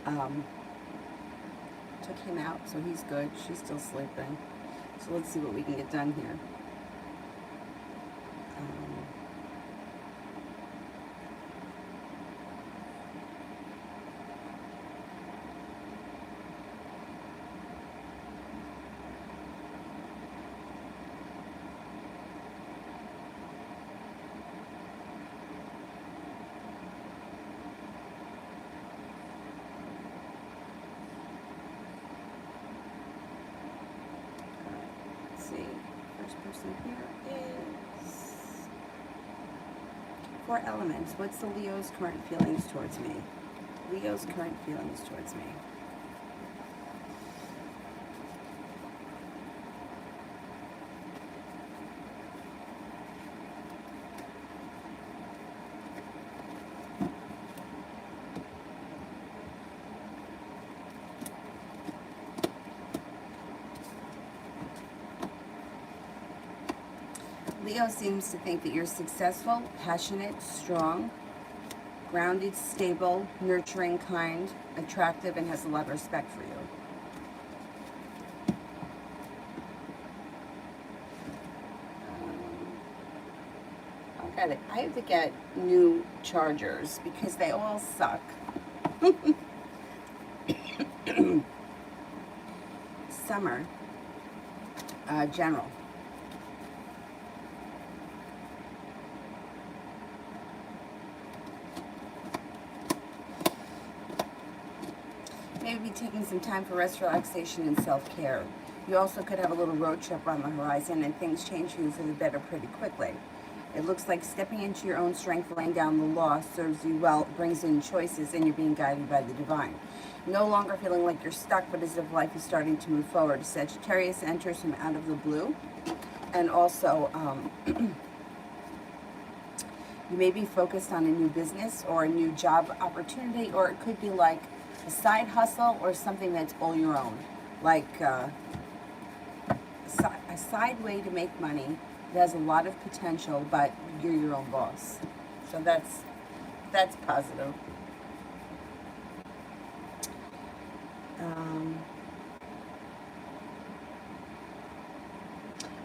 Um, Took him out, so he's good. She's still sleeping. So let's see what we can get done here. Um, let's see. First person here is 4 elements. What's the Leo's current feelings towards me? Leo's current feelings towards me. Leo seems to think that you're successful, passionate, strong, grounded, stable, nurturing, kind, attractive, and has a lot of respect for you. I have to get new chargers because they all suck. Summer, general. Maybe taking some time for rest, relaxation, and self-care. You also could have a little road trip on the horizon and things change for you for the better pretty quickly. It looks like stepping into your own strength, laying down the law serves you well, brings in choices, and you're being guided by the divine. No longer feeling like you're stuck, but as if life is starting to move forward. Sagittarius enters from out of the blue. And also, you may be focused on a new business or a new job opportunity, or it could be like a side hustle or something that's all your own. Like a side way to make money. It has a lot of potential, but you're your own boss. So that's positive.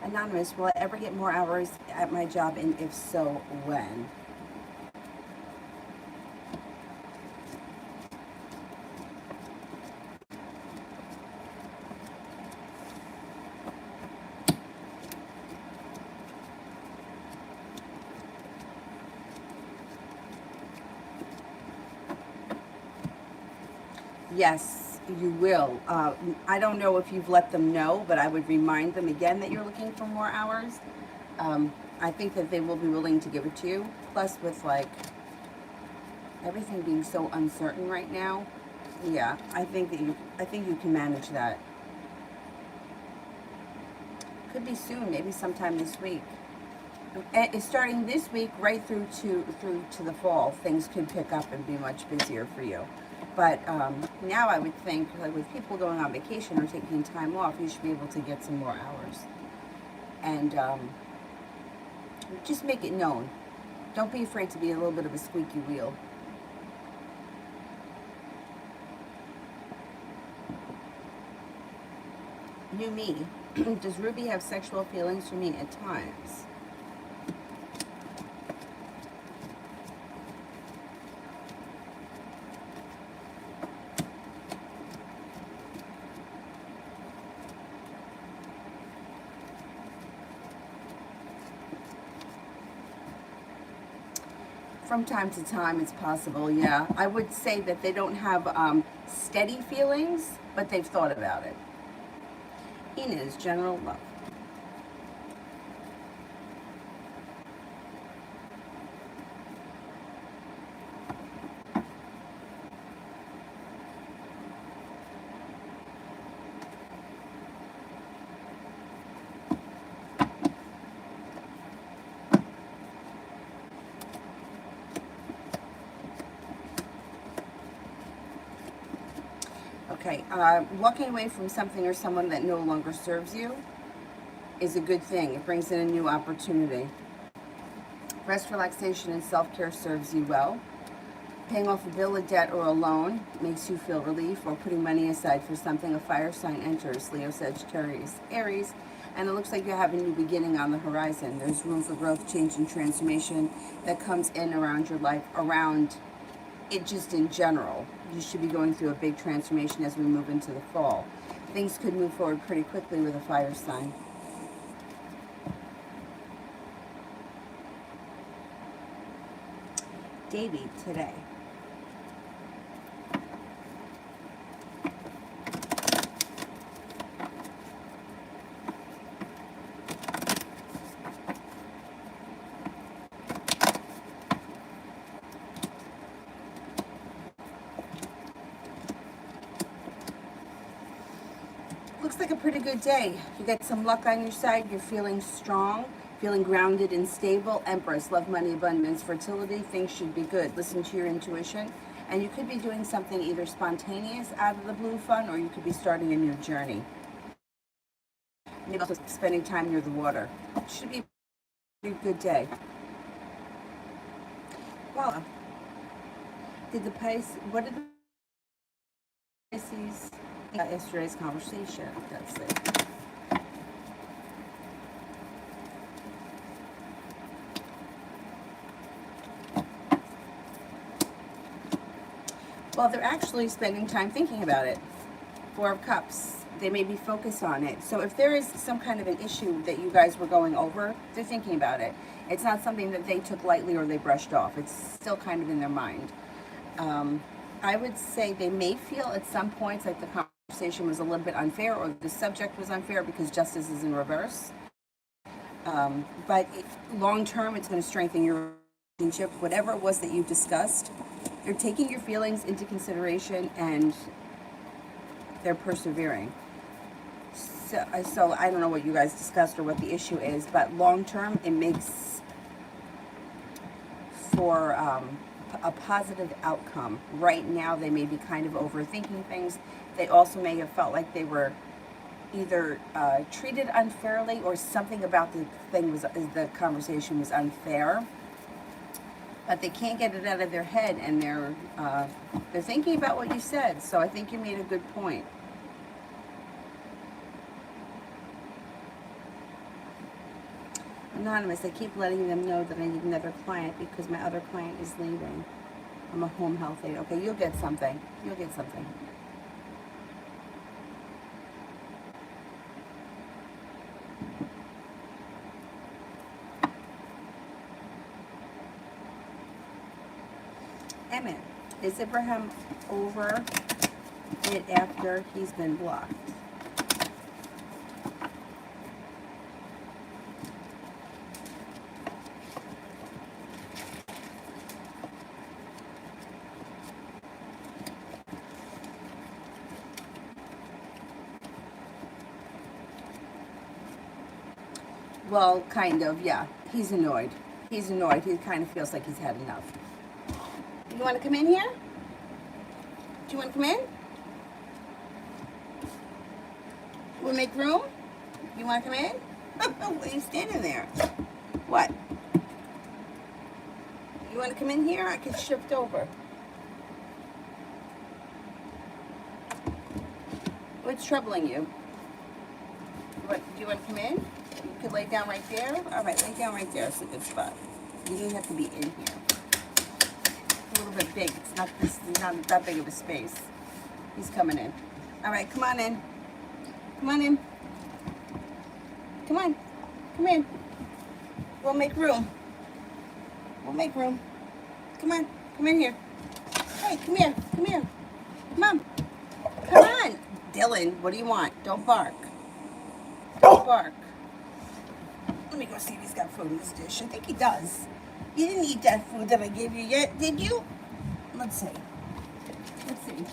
Anonymous, will I ever get more hours at my job, and if so, when? Yes, you will. I don't know if you've let them know, but I would remind them again that you're looking for more hours. I think that they will be willing to give it to you. Plus, with like everything being so uncertain right now, yeah, I think you can manage that. Could be soon, maybe sometime this week. And starting this week, right through to the fall, things could pick up and be much busier for you. But now I would think, like with people going on vacation or taking time off, you should be able to get some more hours. And just make it known. Don't be afraid to be a little bit of a squeaky wheel. New me. Does Ruby have sexual feelings for me at times? From time to time, it's possible, yeah. I would say that they don't have steady feelings, but they've thought about it. Ina's general love. Okay, walking away from something or someone that no longer serves you is a good thing. It brings in a new opportunity. Rest, relaxation, and self-care serves you well. Paying off a bill, a debt, or a loan makes you feel relief, or putting money aside for something. A fire sign enters, Leo, Sagittarius, Aries, and it looks like you have a new beginning on the horizon. There's room for growth, change, and transformation that comes in around your life, around it just in general. You should be going through a big transformation as we move into the fall. Things could move forward pretty quickly with a fire sign. Davy today. Looks like a pretty good day. You get some luck on your side. You're feeling strong, feeling grounded and stable. Empress, love, money, abundance, fertility. Things should be good. Listen to your intuition. And you could be doing something either spontaneous out of the blue fun, or you could be starting a new journey. Maybe also spending time near the water. Should be a pretty good day. Well, did the Pisces, what did the Pisces, yesterday's conversation, that's it. Well, they're actually spending time thinking about it. Four of Cups. They may be focused on it. So if there is some kind of an issue that you guys were going over, they're thinking about it. It's not something that they took lightly or they brushed off. It's still kind of in their mind. I would say they may feel at some points like the conversation was a little bit unfair, or the subject was unfair because justice is in reverse. But long term, it's going to strengthen your relationship. Whatever it was that you discussed, they're taking your feelings into consideration and they're persevering. So I don't know what you guys discussed or what the issue is, but long term, it makes for a positive outcome. Right now, they may be kind of overthinking things. They also may have felt like they were either treated unfairly, or something about the conversation was unfair. But they can't get it out of their head, and they're thinking about what you said. So I think you made a good point. Anonymous, I keep letting them know that I need another client because my other client is leaving. I'm a home health aide. Okay, you'll get something. You'll get something. Emmett, is Abraham over it after he's been blocked? Well, kind of, yeah. He's annoyed. He's annoyed. He kind of feels like he's had enough. You want to come in here? Do you want to come in? We'll make room? You want to come in? Why are you standing there? What? You want to come in here? I can shift over. What's troubling you? What, do you want to come in? You could lay down right there. All right, lay down right there. It's a good spot. You don't have to be in here. It's a little bit big. It's not that big of a space. He's coming in. All right, come on in. Come on in. Come on. Come in. We'll make room. We'll make room. Come on. Come in here. Hey, come here. Come here. Come on. Come on. Dylan, what do you want? Don't bark. Don't bark. Let me go see if he's got food in his dish. I think he does. You didn't eat that food that I gave you yet, did you? Let's see. Let's see.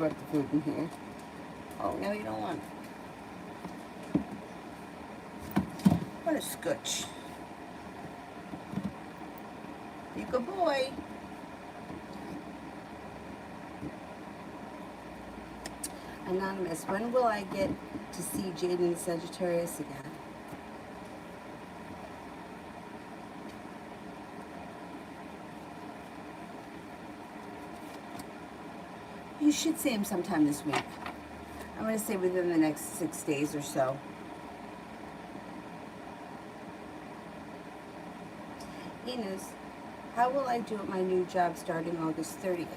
brought the food in here. Oh, no, you don't want. What a scooch. You good boy. Anonymous, when will I get to see Jaden Sagittarius again? You should see him sometime this week. I'm going to say within the next 6 days or so. Enos, how will I do at my new job starting August 30th?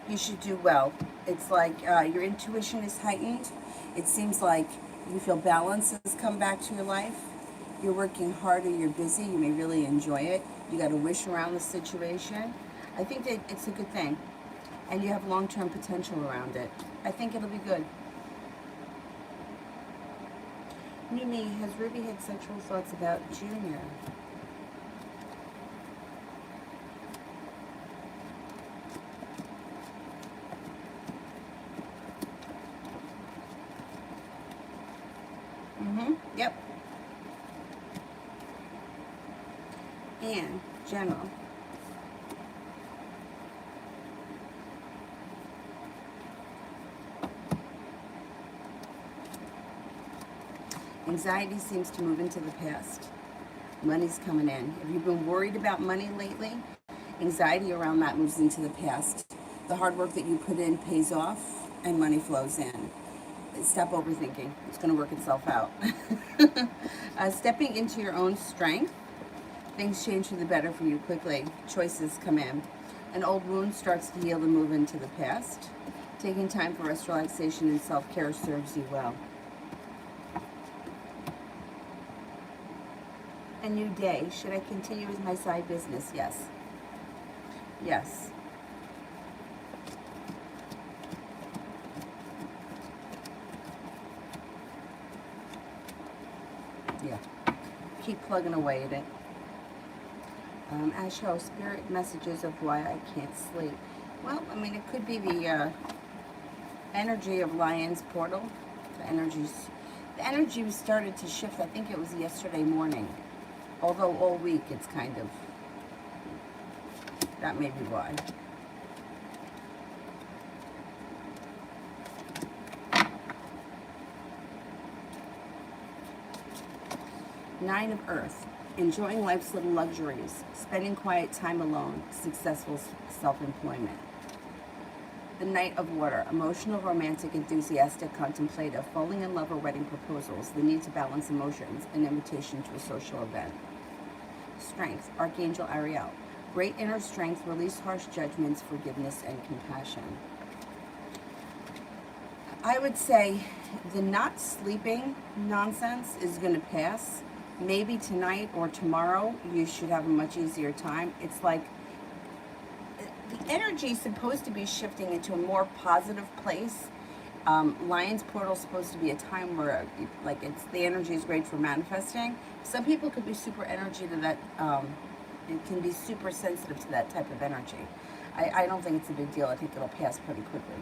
You should do well. It's like your intuition is heightened. It seems like you feel balance has come back to your life. You're working harder, you're busy, you may really enjoy it. You got a wish around the situation. I think that it's a good thing. And you have long-term potential around it. I think it'll be good. Mimi, has Ruby had sexual thoughts about Junior? Yep. And general. Anxiety seems to move into the past. Money's coming in. If you've been worried about money lately, anxiety around that moves into the past. The hard work that you put in pays off and money flows in. Stop overthinking. It's going to work itself out. Stepping into your own strength, things change for the better for you quickly. Choices come in. An old wound starts to heal and move into the past. Taking time for rest, relaxation, and self-care serves you well. A new day. Should I continue with my side business? Yes. Yes. Yeah. Keep plugging away at it. Asho, spirit messages of why I can't sleep. Well, I mean, it could be the energy of Lion's portal. The energy started to shift. I think it was yesterday morning. Although all week it's kind of, that may be why. Nine of Earth, enjoying life's little luxuries, spending quiet time alone, successful self-employment. The Knight of Water, emotional, romantic, enthusiastic, contemplative, falling in love or wedding proposals, the need to balance emotions, an invitation to a social event. Strength, Archangel Ariel, great inner strength, release harsh judgments, forgiveness, and compassion. I would say the not sleeping nonsense is going to pass. Maybe tonight or tomorrow you should have a much easier time. It's like the energy is supposed to be shifting into a more positive place. Lion's portal is supposed to be a time where the energy is great for manifesting. Some people could be super energy to that, and can be super sensitive to that type of energy. I don't think it's a big deal. I think it'll pass pretty quickly.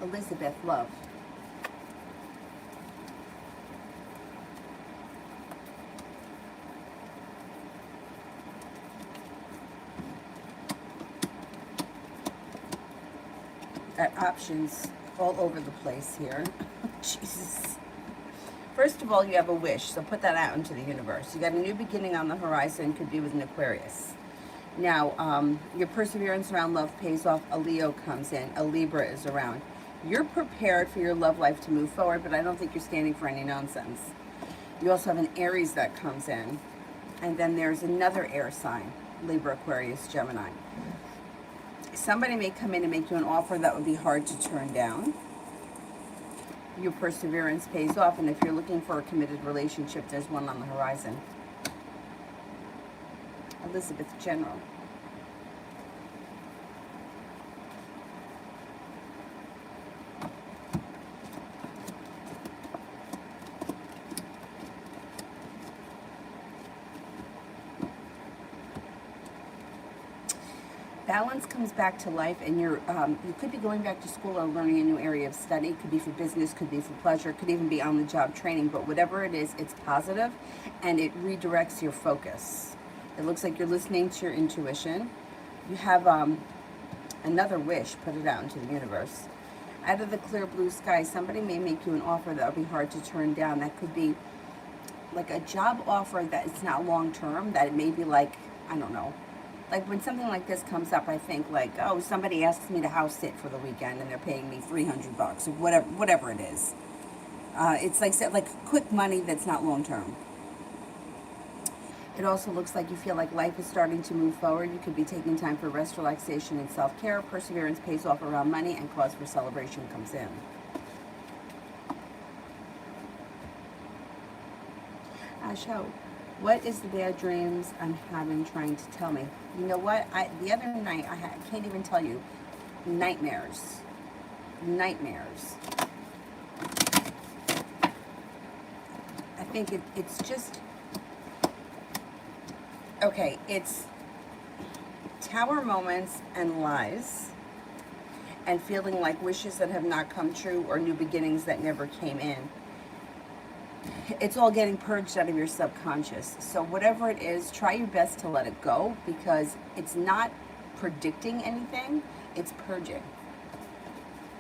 Elizabeth, love. Got options all over the place here. Jesus. First of all, you have a wish, so put that out into the universe. You got a new beginning on the horizon, could be with an Aquarius. Now, your perseverance around love pays off. A Leo comes in. A Libra is around. You're prepared for your love life to move forward, but I don't think you're standing for any nonsense. You also have an Aries that comes in. And then there's another air sign, Libra, Aquarius, Gemini. Somebody may come in and make you an offer that would be hard to turn down. your perseverance pays off. And if you're looking for a committed relationship, there's one on the horizon. Elizabeth General. Balance comes back to life, and you could be going back to school or learning a new area of study. Could be for business, could be for pleasure, could even be on-the-job training. But whatever it is, it's positive, and it redirects your focus. It looks like you're listening to your intuition. You have another wish. Put it out into the universe. Out of the clear blue sky, somebody may make you an offer that will be hard to turn down. That could be like a job offer that it's not long-term. That it may be like, I don't know. Like when something like this comes up, I think like, oh, somebody asks me to house sit for the weekend and they're paying me $300 or whatever it is. It's like quick money that's not long term. It also looks like you feel like life is starting to move forward. You could be taking time for rest, relaxation, and self-care. Perseverance pays off around money, and cause for celebration comes in. Asho. What is the bad dreams I'm having trying to tell me? You know what? The other night, I can't even tell you. Nightmares. Nightmares. I think it's just... Okay, it's tower moments and lies. And feeling like wishes that have not come true or new beginnings that never came in. It's all getting purged out of your subconscious. So whatever it is, try your best to let it go, because it's not predicting anything, it's purging.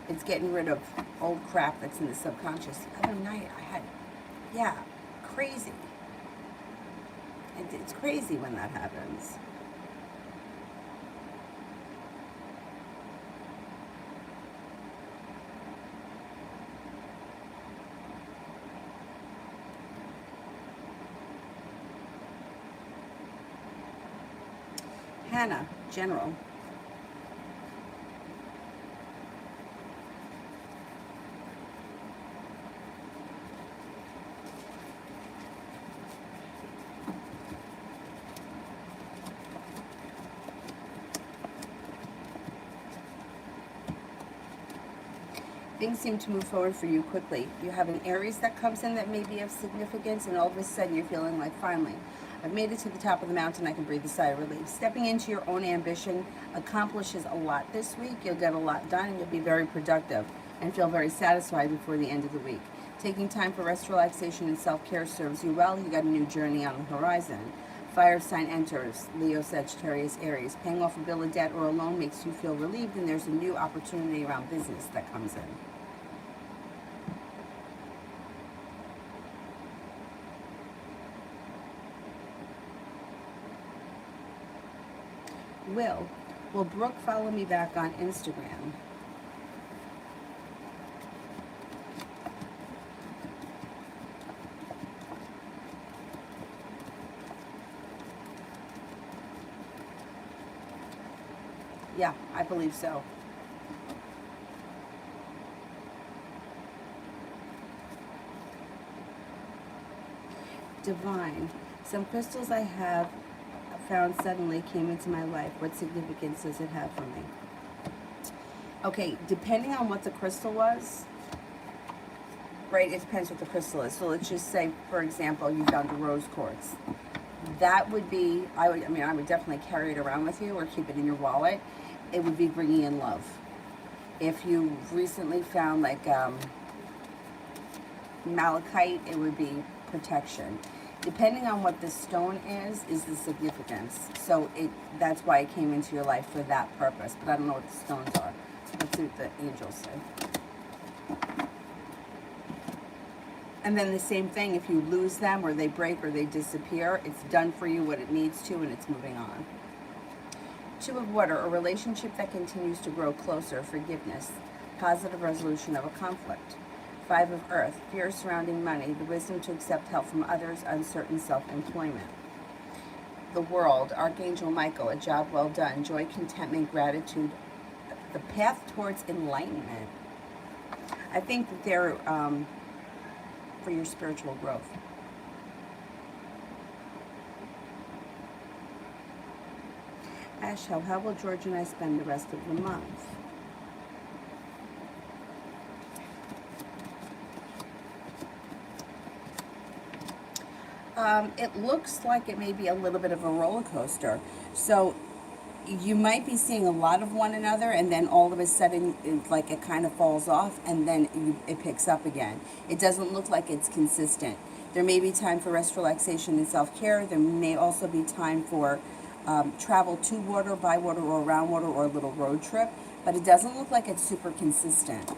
It's getting rid of old crap that's in the subconscious. The other night I had, crazy. It's crazy when that happens. Hannah, General. Things seem to move forward for you quickly. You have an Aries that comes in that may be of significance, and all of a sudden you're feeling like, finally, I've made it to the top of the mountain. I can breathe a sigh of relief. Stepping into your own ambition accomplishes a lot this week. You'll get a lot done, and you'll be very productive and feel very satisfied before the end of the week. Taking time for rest, relaxation, and self-care serves you well. You got a new journey on the horizon. Fire sign enters, Leo, Sagittarius, Aries. Paying off a bill of debt or a loan makes you feel relieved, and there's a new opportunity around business that comes in. Will Brooke follow me back on Instagram? Yeah, I believe so. Divine. Some crystals I have found suddenly came into my life. What significance does it have for me? Okay, depending on what the crystal was, right, it depends what the crystal is. So let's just say, for example, you found a rose quartz. That would be, I would definitely carry it around with you or keep it in your wallet. It would be bringing in love. If you recently found like malachite, it would be protection. Depending on what the stone is the significance. So that's why it came into your life for that purpose. But I don't know what the stones are. Let's see what the angels say. And then the same thing, if you lose them or they break or they disappear, it's done for you what it needs to, and it's moving on. Two of water, a relationship that continues to grow closer, forgiveness, positive resolution of a conflict. Five of earth, fear surrounding money, the wisdom to accept help from others, uncertain self-employment. The world, Archangel Michael, a job well done, joy, contentment, gratitude, the path towards enlightenment. I think that they're for your spiritual growth. Ash, how will George and I spend the rest of the month? It looks like it may be a little bit of a roller coaster. So you might be seeing a lot of one another, and then all of a sudden, like it kind of falls off, and then it picks up again. It doesn't look like it's consistent. There may be time for rest, relaxation, and self-care. There may also be time for travel to water, by water, or around water, or a little road trip, but it doesn't look like it's super consistent.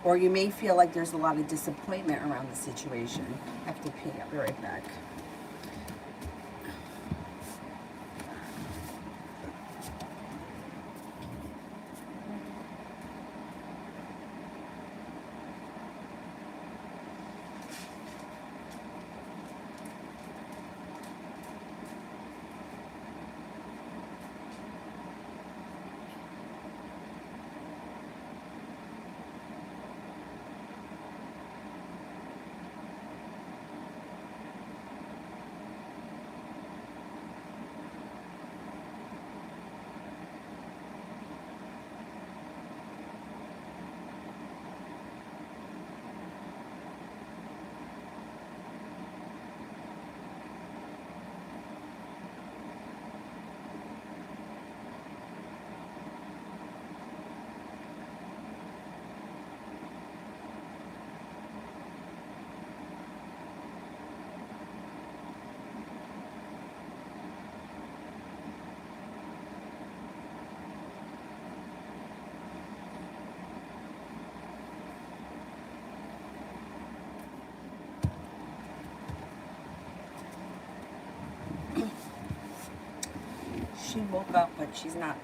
Or you may feel like there's a lot of disappointment around the situation. I have to pee. I'll be right back. She woke up, but she's not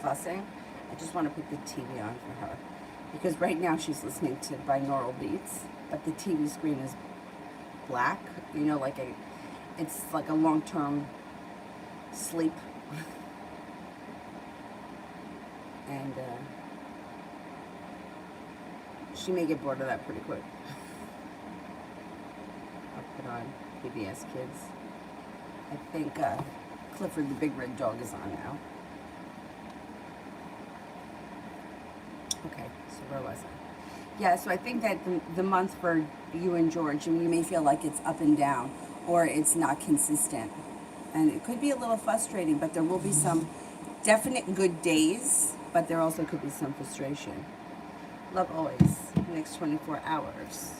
fussing. I just want to put the TV on for her. Because right now she's listening to binaural beats, but the TV screen is black. You know, it's like a long-term sleep. And she may get bored of that pretty quick. I'll put on PBS Kids. I think Clifford the Big Red Dog is on now. Okay, so where was I? Yeah, so I think that the month for you and George, and you may feel like it's up and down, or it's not consistent. And it could be a little frustrating, but there will be some definite good days, but there also could be some frustration. Love always, the next 24 hours.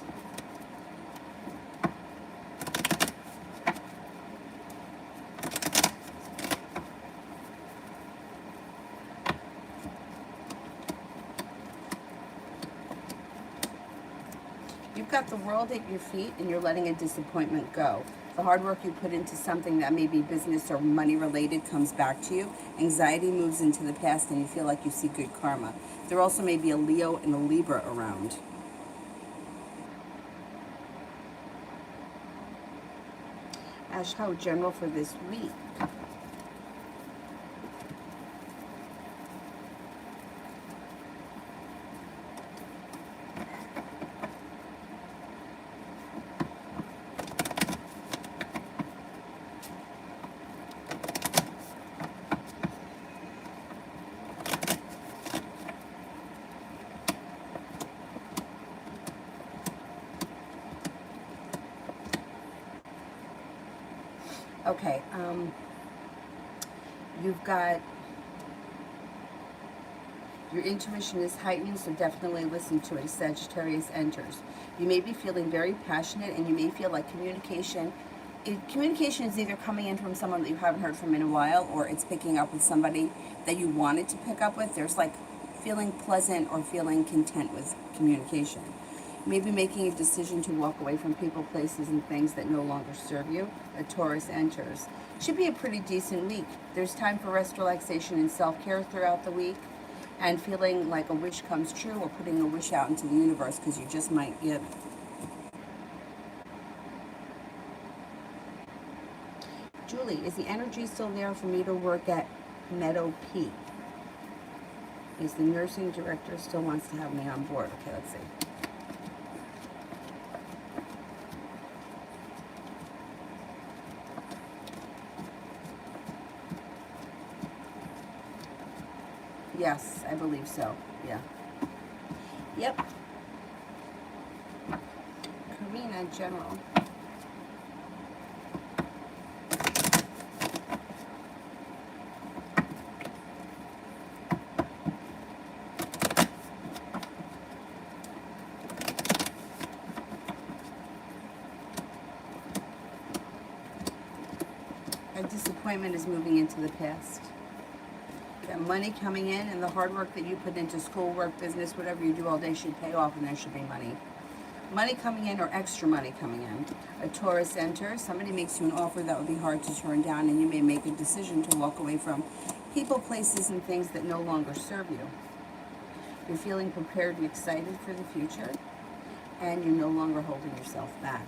You've got the world at your feet and you're letting a disappointment go. The hard work you put into something that may be business or money related comes back to you. Anxiety moves into the past and you feel like you see good karma. There also may be a Leo and a Libra around. Ash, how general for this week? Okay, you've got, your intuition is heightened, so definitely listen to it as Sagittarius enters. You may be feeling very passionate, and you may feel like communication is either coming in from someone that you haven't heard from in a while, or it's picking up with somebody that you wanted to pick up with. There's like feeling pleasant or feeling content with communication. Maybe making a decision to walk away from people, places, and things that no longer serve you. A Taurus enters. Should be a pretty decent week. There's time for rest, relaxation, and self-care throughout the week. And feeling like a wish comes true, or putting a wish out into the universe because you just might get it. Julie, is the energy still there for me to work at Meadow Peak? Is the nursing director still wants to have me on board? Okay, let's see. Yes, I believe so. Yeah. Yep. Karina General. A disappointment is moving into the past. That money coming in and the hard work that you put into school, work, business, whatever you do all day should pay off, and there should be money. Money coming in or extra money coming in. A Taurus enters, somebody makes you an offer that would be hard to turn down, and you may make a decision to walk away from people, places, and things that no longer serve you. You're feeling prepared and excited for the future, and you're no longer holding yourself back.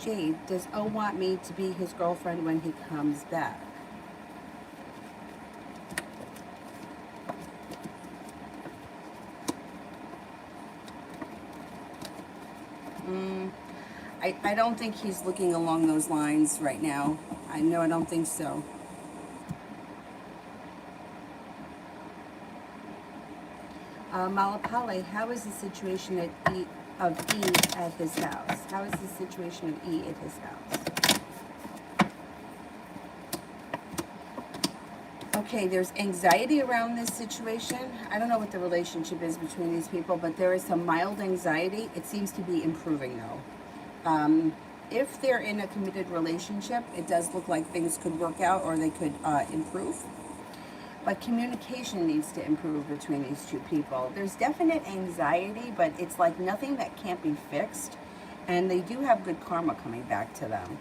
Jade, does O want me to be his girlfriend when he comes back? I don't think he's looking along those lines right now. I don't think so. Malapale, how is the situation of E at his house? How is the situation of E at his house? Okay, there's anxiety around this situation. I don't know what the relationship is between these people, but there is some mild anxiety. It seems to be improving, though. If they're in a committed relationship, it does look like things could work out or they could improve. But communication needs to improve between these two people. There's definite anxiety, but it's like nothing that can't be fixed. And they do have good karma coming back to them.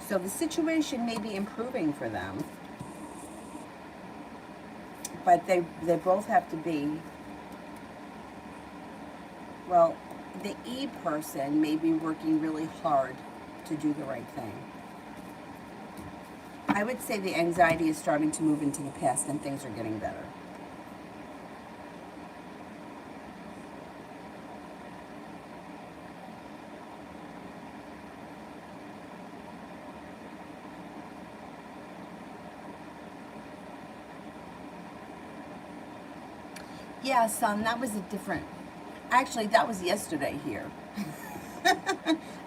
So the situation may be improving for them. But they both have to be, well, the E person may be working really hard to do the right thing. I would say the anxiety is starting to move into the past and things are getting better. Yeah, son, that was a different... Actually, that was yesterday here.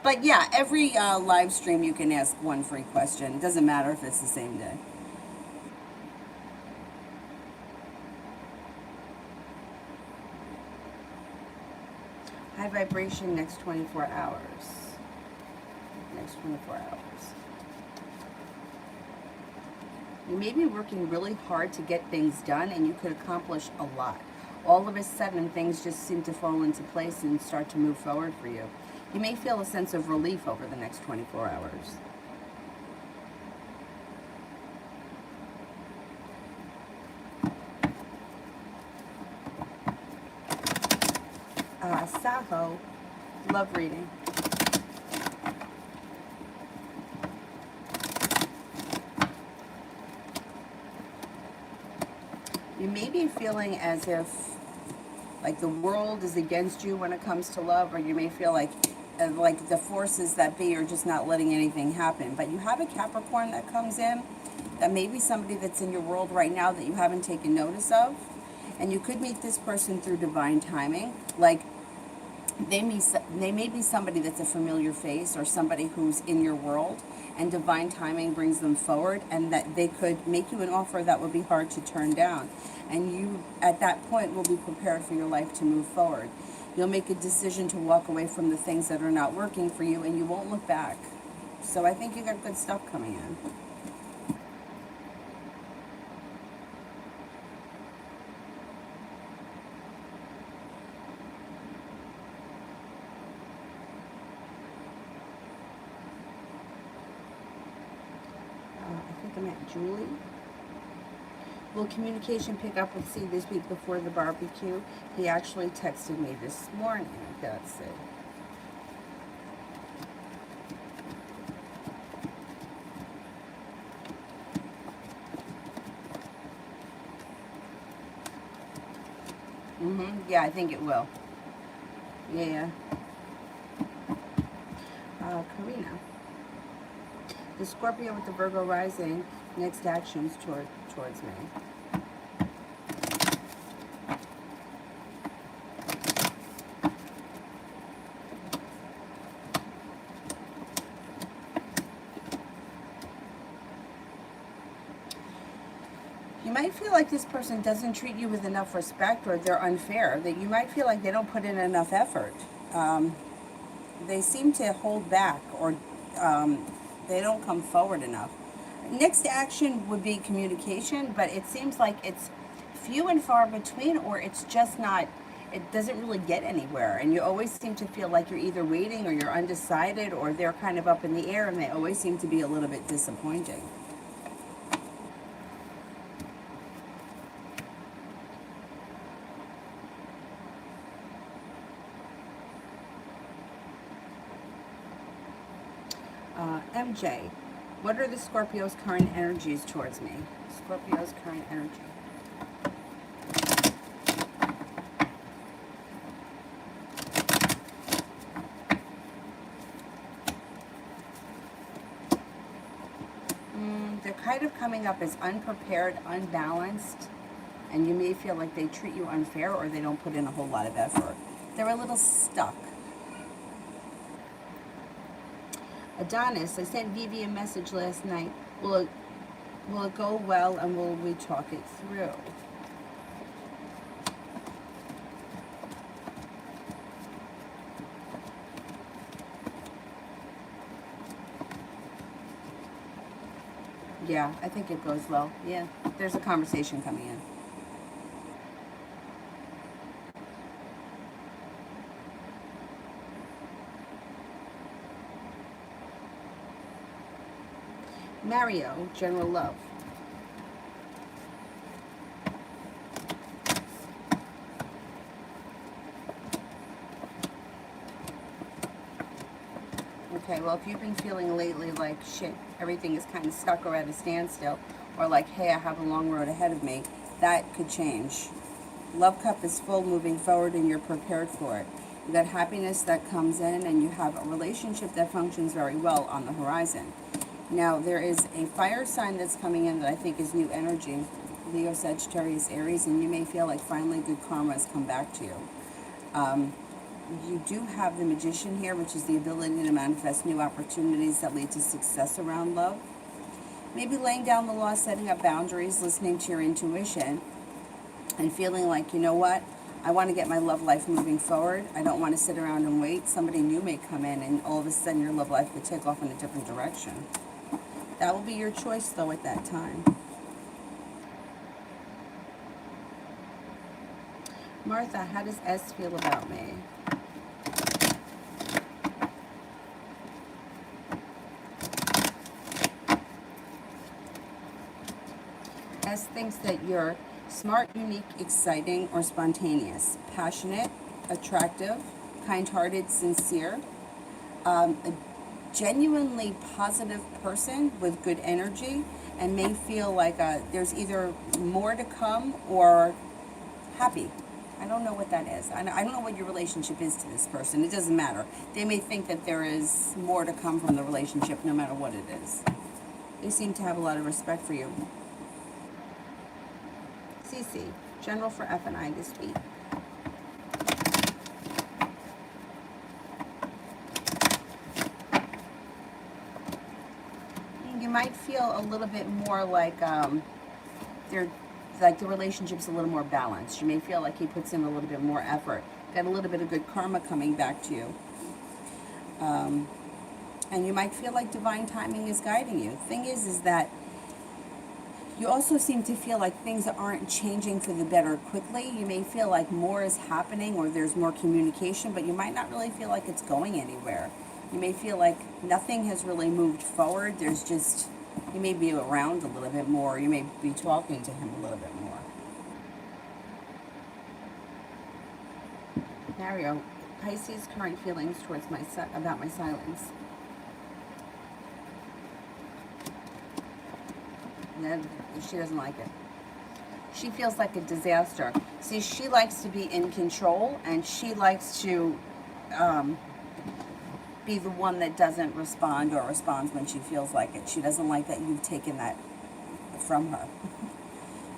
But yeah, every live stream you can ask one free question. It doesn't matter if it's the same day. High vibration next 24 hours. Next 24 hours. You may be working really hard to get things done and you could accomplish a lot. All of a sudden, things just seem to fall into place and start to move forward for you. You may feel a sense of relief over the next 24 hours. Saho, love reading. You may be feeling as if like the world is against you when it comes to love, or you may feel like the forces that be are just not letting anything happen. But you have a Capricorn that comes in, that may be somebody that's in your world right now that you haven't taken notice of. And you could meet this person through divine timing. Like they may be somebody that's a familiar face or somebody who's in your world, and divine timing brings them forward, and that they could make you an offer that would be hard to turn down. And you, at that point, will be prepared for your life to move forward. You'll make a decision to walk away from the things that are not working for you, and you won't look back. So I think you got good stuff coming in. I think I met Julie. Will communication pick up with C this week before the barbecue? He actually texted me this morning. That's it. Yeah, I think it will. Yeah. Karina. The Scorpio with the Virgo rising, next actions towards me. You might feel like this person doesn't treat you with enough respect, or they're unfair, that you might feel like they don't put in enough effort. They seem to hold back, or they don't come forward enough. Next action would be communication, but it seems like it's few and far between, or it's just not, it doesn't really get anywhere. And you always seem to feel like you're either waiting, or you're undecided, or they're kind of up in the air, and they always seem to be a little bit disappointing. MJ, what are the Scorpio's current energies towards me? Scorpio's current energy. They're kind of coming up as unprepared, unbalanced, and you may feel like they treat you unfair, or they don't put in a whole lot of effort. They're a little stuck. Adonis, I sent Vivi a message last night. Will it go well, and will we talk it through? Yeah, I think it goes well. Yeah, there's a conversation coming in. Mario, general love. Okay, well, if you've been feeling lately like shit, everything is kind of stuck or at a standstill, or like, hey, I have a long road ahead of me, that could change. Love cup is full, moving forward, and you're prepared for it. You got happiness that comes in, and you have a relationship that functions very well on the horizon. Now, there is a fire sign that's coming in that I think is new energy. Leo, Sagittarius, Aries, and you may feel like finally good karma has come back to you. You do have the Magician here, which is the ability to manifest new opportunities that lead to success around love. Maybe laying down the law, setting up boundaries, listening to your intuition, and feeling like, you know what, I want to get my love life moving forward. I don't want to sit around and wait. Somebody new may come in, and all of a sudden your love life could take off in a different direction. That will be your choice, though, at that time. Martha, how does S feel about me? S thinks that you're smart, unique, exciting, or spontaneous, passionate, attractive, kind-hearted, sincere, a genuinely positive person with good energy, and may feel like there's either more to come or happy. I don't know what that is. I don't know what your relationship is to this person. It doesn't matter. They may think that there is more to come from the relationship no matter what it is. They seem to have a lot of respect for you. Cece, general for F&I this week. You might feel a little bit more like the relationship's a little more balanced. You may feel like he puts in a little bit more effort. Got a little bit of good karma coming back to you. And you might feel like divine timing is guiding you. Thing is that you also seem to feel like things aren't changing for the better quickly. You may feel like more is happening, or there's more communication, but you might not really feel like it's going anywhere. You may feel like nothing has really moved forward. There's just, you may be around a little bit more. You may be talking to him a little bit more. Mario, Pisces, current feelings towards about my silence. No, she doesn't like it. She feels like a disaster. See, she likes to be in control, and she likes to be the one that doesn't respond or responds when she feels like it. She doesn't like that you've taken that from her.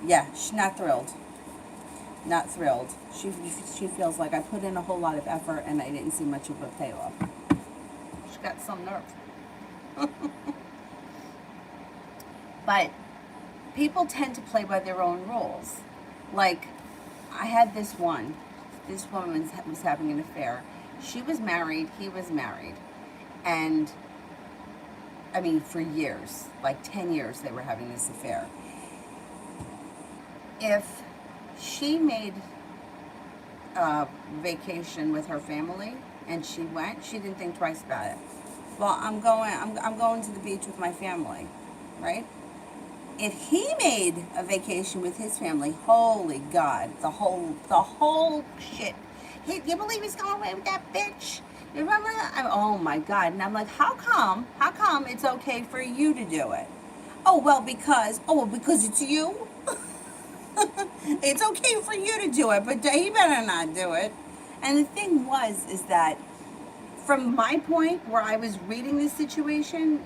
Yeah, she's not thrilled. Not thrilled. She feels like I put in a whole lot of effort and I didn't see much of a payoff. She's got some nerve. But people tend to play by their own rules. Like, I had this woman was having an affair. She was married, he was married. And, I mean, for years, like 10 years they were having this affair. If she made a vacation with her family and she went, she didn't think twice about it. Well, I'm going to the beach with my family, right? If he made a vacation with his family, holy God, the whole shit. You believe he's going away with that bitch? You remember that? Oh my God. And I'm like, how come it's okay for you to do it? Because it's you. It's okay for you to do it, but he better not do it. And the thing is that from my point where I was reading this situation,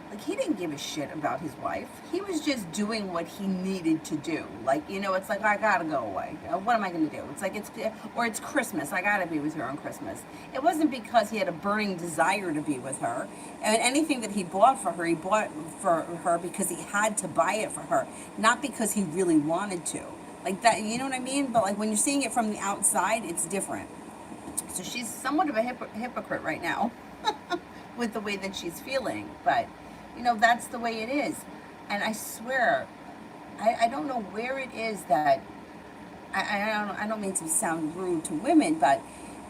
like, he didn't give a shit about his wife. He was just doing what he needed to do. Like, it's like, I gotta go away. What am I gonna do? It's like, it's Christmas. I gotta be with her on Christmas. It wasn't because he had a burning desire to be with her. And anything that he bought for her, he bought for her because he had to buy it for her, not because he really wanted to. Like that, you know what I mean? But like, when you're seeing it from the outside, it's different. So she's somewhat of a hypocrite right now with the way that she's feeling. But that's the way it is. And I swear, I don't know where it is that, I don't mean to sound rude to women, but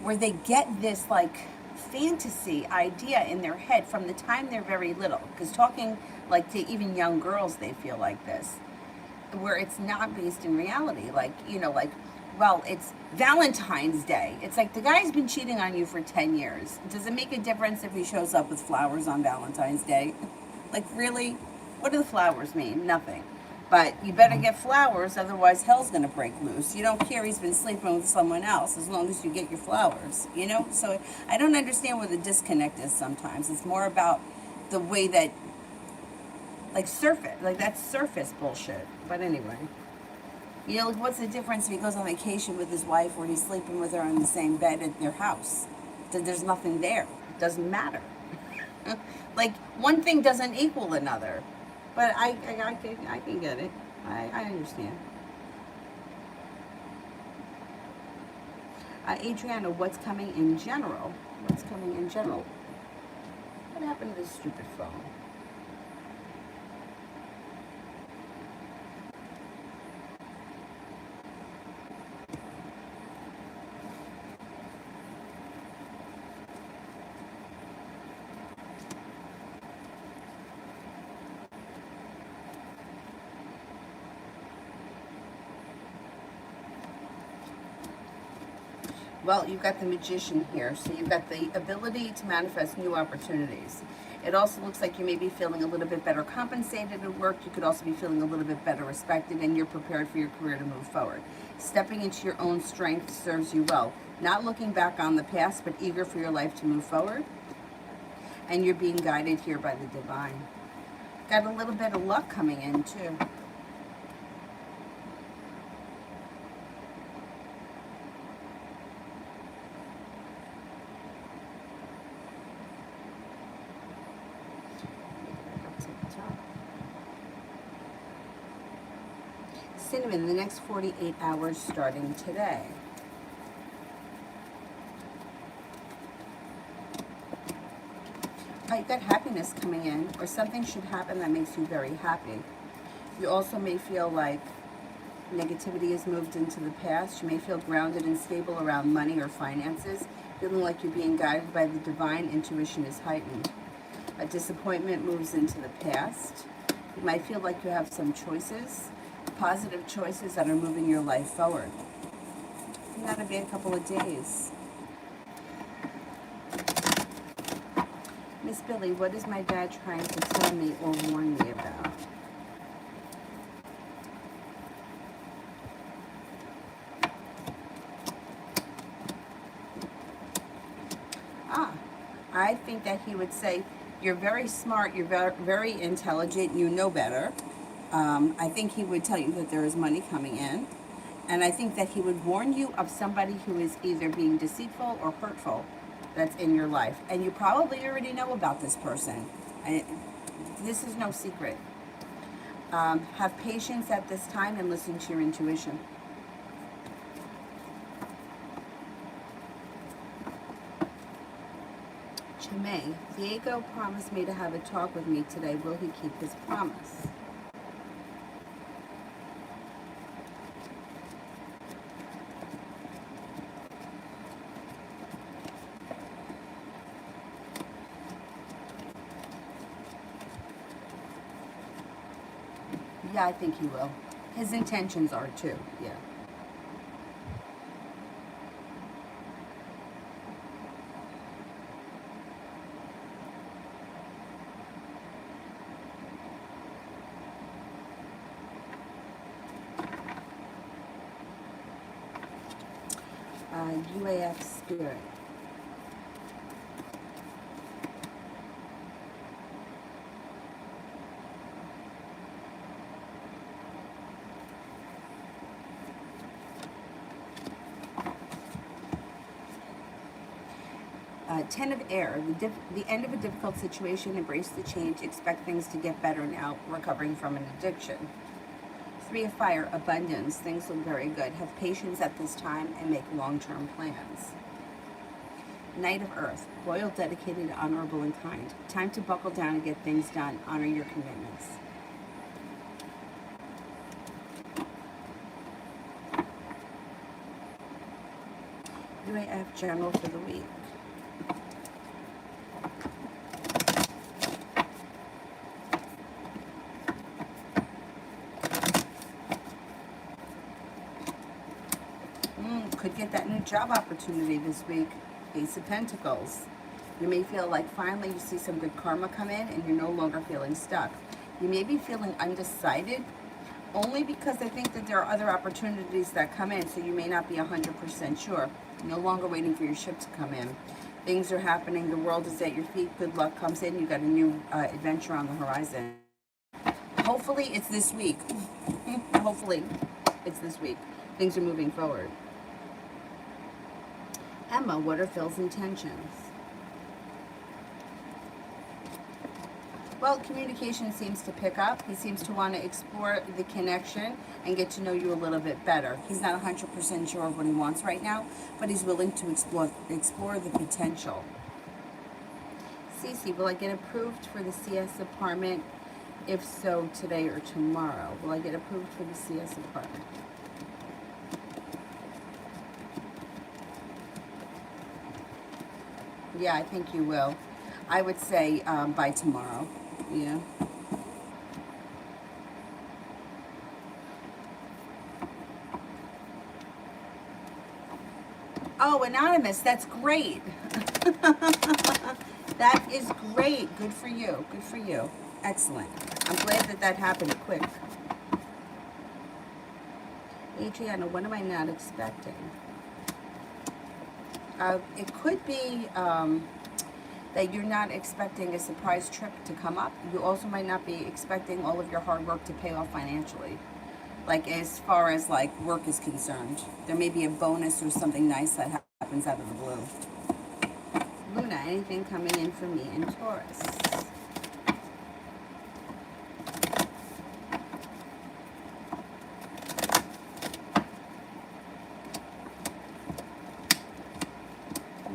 where they get this like fantasy idea in their head from the time they're very little. Because talking like to even young girls, they feel like this, where it's not based in reality. Like, well, it's Valentine's Day. It's like, the guy's been cheating on you for 10 years. Does it make a difference if he shows up with flowers on Valentine's Day? Like, really? What do the flowers mean? Nothing. But you better get flowers, otherwise hell's going to break loose. You don't care he's been sleeping with someone else as long as you get your flowers, So I don't understand where the disconnect is sometimes. It's more about the way that, like, that's surface bullshit. But anyway. What's the difference if he goes on vacation with his wife or he's sleeping with her in the same bed at their house? There's nothing there. It doesn't matter. Like, one thing doesn't equal another. But I can get it. I understand. Adriana, what's coming in general? What's coming in general? What happened to this stupid phone? Well, you've got the Magician here, so you've got the ability to manifest new opportunities. It also looks like you may be feeling a little bit better compensated at work. You could also be feeling a little bit better respected, and you're prepared for your career to move forward. Stepping into your own strength serves you well. Not looking back on the past, but eager for your life to move forward. And you're being guided here by the divine. Got a little bit of luck coming in, too. Cinnamon, the next 48 hours starting today. You've got happiness coming in, or something should happen that makes you very happy. You also may feel like negativity has moved into the past. You may feel grounded and stable around money or finances, feeling like you're being guided by the divine. Intuition is heightened. A disappointment moves into the past. You might feel like you have some choices, positive choices that are moving your life forward. It's got to be a couple of days. Miss Billy, what is my dad trying to tell me or warn me about? I think that he would say, you're very smart, you're very, very intelligent, you know better. I think he would tell you that there is money coming in. And I think that he would warn you of somebody who is either being deceitful or hurtful that's in your life. And you probably already know about this person. And this is no secret. Have patience at this time and listen to your intuition. Chimay, Diego promised me to have a talk with me today. Will he keep his promise? Yeah, I think he will. His intentions are too, yeah. UAF Spirit. Ten of Air, the end of a difficult situation, embrace the change, expect things to get better now, recovering from an addiction. Three of Fire, abundance, things look very good. Have patience at this time and make long-term plans. Knight of Earth, loyal, dedicated, honorable, and kind. Time to buckle down and get things done. Honor your commitments. UAF General for the week. Could get that new job opportunity this week. Ace of Pentacles. You may feel like finally you see some good karma come in and you're no longer feeling stuck. You may be feeling undecided only because I think that there are other opportunities that come in, so you may not be 100% sure. You're no longer waiting for your ship to come in. Things are happening. The world is at your feet. Good luck comes in. You got a new adventure on the horizon. Hopefully it's this week. Hopefully it's this week. Things are moving forward. Emma, what are Phil's intentions? Well, communication seems to pick up. He seems to want to explore the connection and get to know you a little bit better. He's not 100% sure of what he wants right now, but he's willing to explore the potential. Cece, will I get approved for the CS apartment? If so, today or tomorrow. Will I get approved for the CS apartment? Yeah, I think you will. I would say by tomorrow. Yeah. Oh, anonymous. That's great. That is great. Good for you. Good for you. Excellent. I'm glad that that happened quick. Adriana, what am I not expecting? It could be that you're not expecting a surprise trip to come up. You also might not be expecting all of your hard work to pay off financially. Like as far as like work is concerned. There may be a bonus or something nice that happens out of the blue. Luna, anything coming in for me in Taurus?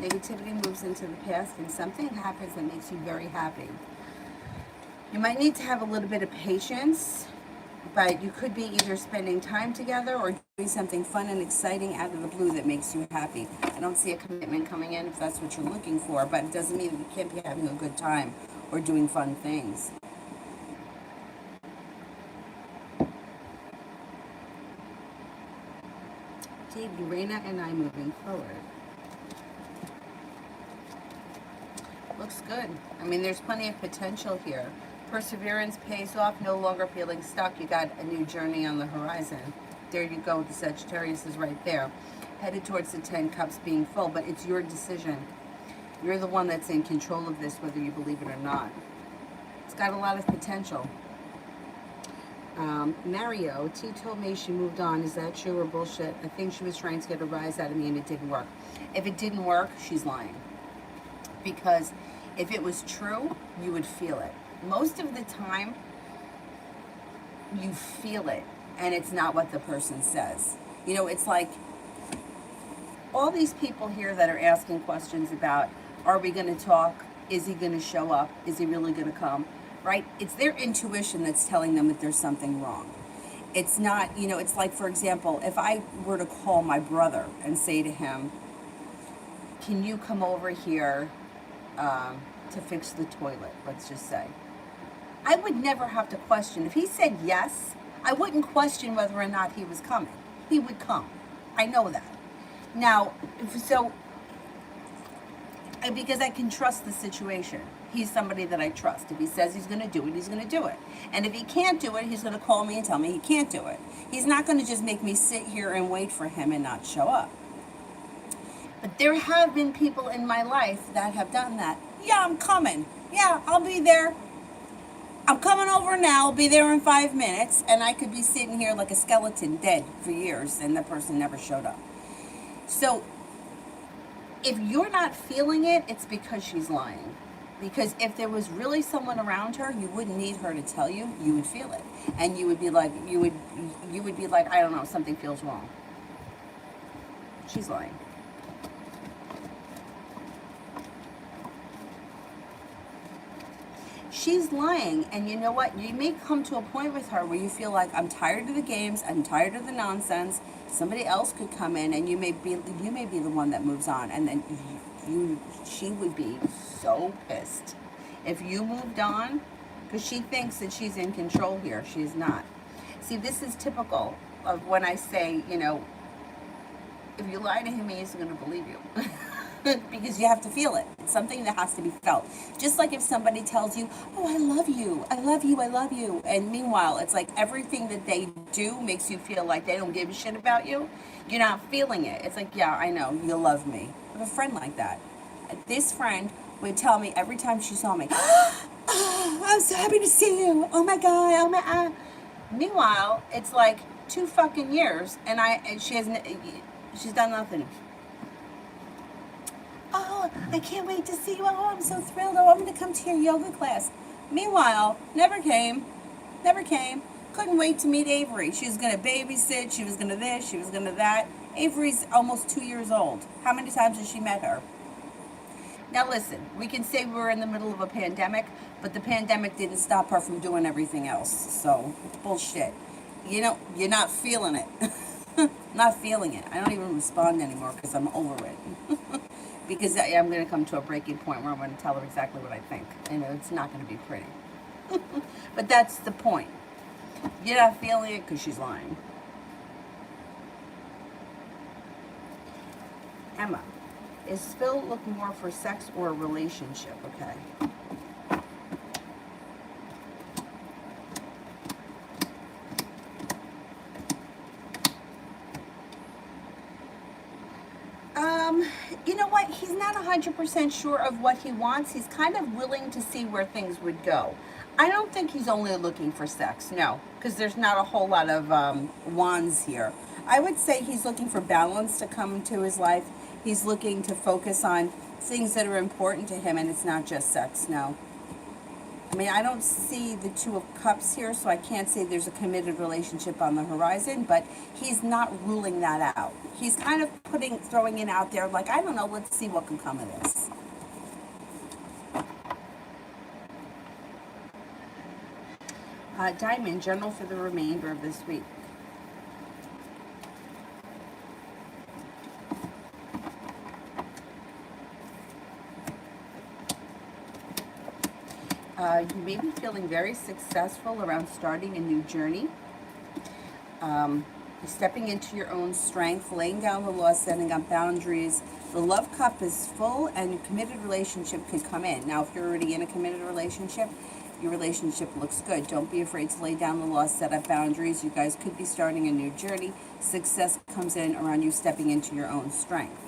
Negativity moves into the past and something happens that makes you very happy. You might need to have a little bit of patience, but you could be either spending time together or doing something fun and exciting out of the blue that makes you happy. I don't see a commitment coming in if that's what you're looking for, but it doesn't mean that you can't be having a good time or doing fun things. Dave, Urena and I moving forward. Looks good. I mean, there's plenty of potential here. Perseverance pays off, no longer feeling stuck. You got a new journey on the horizon. There you go. The Sagittarius is right there. Headed towards the 10 cups being full, but it's your decision. You're the one that's in control of this, whether you believe it or not. It's got a lot of potential. Mario, T told me she moved on. Is that true or bullshit? I think she was trying to get a rise out of me and it didn't work. If it didn't work, she's lying. Because if it was true, you would feel it. Most of the time, you feel it, and it's not what the person says. You know, it's like all these people here that are asking questions about, are we going to talk? Is he going to show up? Is he really going to come? Right? It's their intuition that's telling them that there's something wrong. It's not, you know, it's like, for example, if I were to call my brother and say to him, can you come over here to fix the toilet, let's just say. I would never have to question. If he said yes, I wouldn't question whether or not he was coming. He would come. I know that. Now, because I can trust the situation. He's somebody that I trust. If he says he's going to do it, he's going to do it. And if he can't do it, he's going to call me and tell me he can't do it. He's not going to just make me sit here and wait for him and not show up. But there have been people in my life that have done that. Yeah, I'm coming. Yeah, I'll be there. I'm coming over now. I'll be there in 5 minutes. And I could be sitting here like a skeleton dead for years and the person never showed up. So if you're not feeling it, it's because she's lying. Because if there was really someone around her, you wouldn't need her to tell you. You would feel it, and you would be like, I don't know, something feels wrong. She's lying. She's lying, and you know what? You may come to a point with her where you feel like, I'm tired of the games. I'm tired of the nonsense. Somebody else could come in, and you may be the one that moves on, and then she would be so pissed if you moved on, because she thinks that she's in control here. She's not. See, this is typical of when I say, you know, if you lie to him, he isn't going to believe you. Because you have to feel it. It's something that has to be felt. Just like if somebody tells you, oh, I love you, I love you, I love you. And meanwhile, it's like everything that they do makes you feel like they don't give a shit about you. You're not feeling it. It's like, yeah, I know, you love me. I have a friend like that. This friend would tell me every time she saw me, oh, I'm so happy to see you. Oh my God, oh my God. Meanwhile, it's like 2 fucking years and she's done nothing. Oh, I can't wait to see you. Oh, I'm so thrilled. Oh, I'm going to come to your yoga class. Meanwhile, never came. Couldn't wait to meet Avery. She was going to babysit. She was going to this. She was going to that. Avery's almost 2 years old. How many times has she met her? Now listen, we can say we're in the middle of a pandemic, but the pandemic didn't stop her from doing everything else. So, bullshit. You know, you're not feeling it. Not feeling it. I don't even respond anymore because I'm over it. Because I'm going to come to a breaking point where I'm going to tell her exactly what I think. And it's not going to be pretty. But that's the point. You're not feeling it because she's lying. Emma, is Phil looking more for sex or a relationship? Okay. You know what? He's not 100% sure of what he wants. He's kind of willing to see where things would go. I don't think he's only looking for sex, no, because there's not a whole lot of wands here. I would say he's looking for balance to come into his life. He's looking to focus on things that are important to him, and it's not just sex, no. I mean, I don't see the 2 of Cups here, so I can't say there's a committed relationship on the horizon, but he's not ruling that out. He's kind of throwing it out there like, I don't know, let's see what can come of this. Diamond, general for the remainder of this week. You may be feeling very successful around starting a new journey, stepping into your own strength, laying down the law, setting up boundaries. The love cup is full and a committed relationship could come in. Now, if you're already in a committed relationship, your relationship looks good. Don't be afraid to lay down the law, set up boundaries. You guys could be starting a new journey. Success comes in around you stepping into your own strength.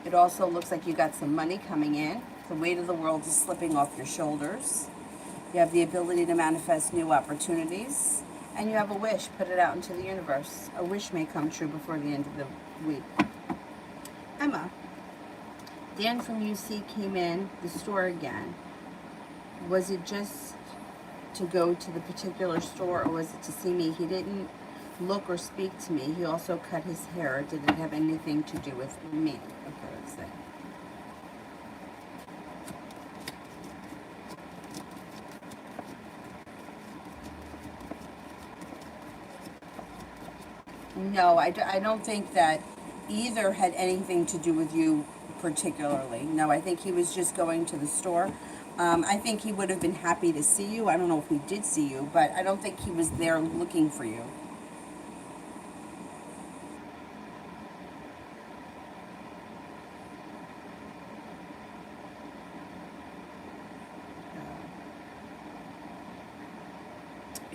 It also looks like you got some money coming in. The weight of the world is slipping off your shoulders. You have the ability to manifest new opportunities. And you have a wish. Put it out into the universe. A wish may come true before the end of the week. Emma. Dan from UC came in the store again. Was it just to go to the particular store, or was it to see me? He didn't look or speak to me. He also cut his hair. Did it have anything to do with me? Okay, let's see. No, I don't think that either had anything to do with you particularly. No, I think he was just going to the store. I think he would have been happy to see you. I don't know if he did see you, but I don't think he was there looking for you.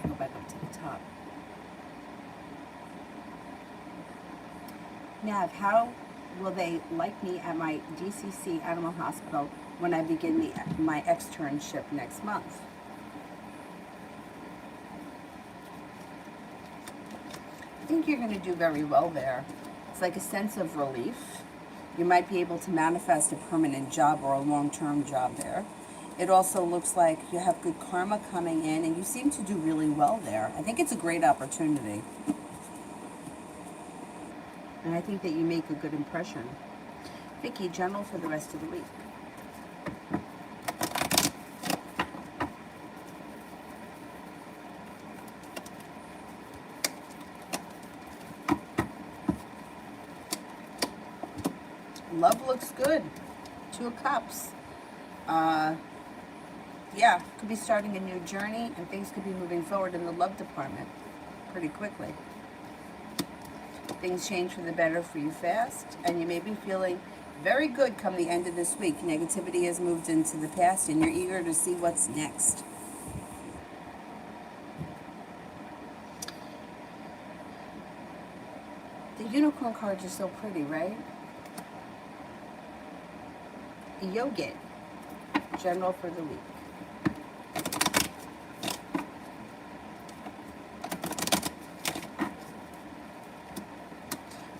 Go back up to the top. Nav, how will they like me at my DCC Animal Hospital when I begin my externship next month? I think you're going to do very well there. It's like a sense of relief. You might be able to manifest a permanent job or a long-term job there. It also looks like you have good karma coming in, and you seem to do really well there. I think it's a great opportunity. And I think that you make a good impression. Vicky, general for the rest of the week. Love looks good. 2 of Cups. Yeah, could be starting a new journey, and things could be moving forward in the love department pretty quickly. Things change for the better for you fast, and you may be feeling very good come the end of this week. Negativity has moved into the past, and you're eager to see what's next. The unicorn cards are so pretty, right? Yogit, general for the week.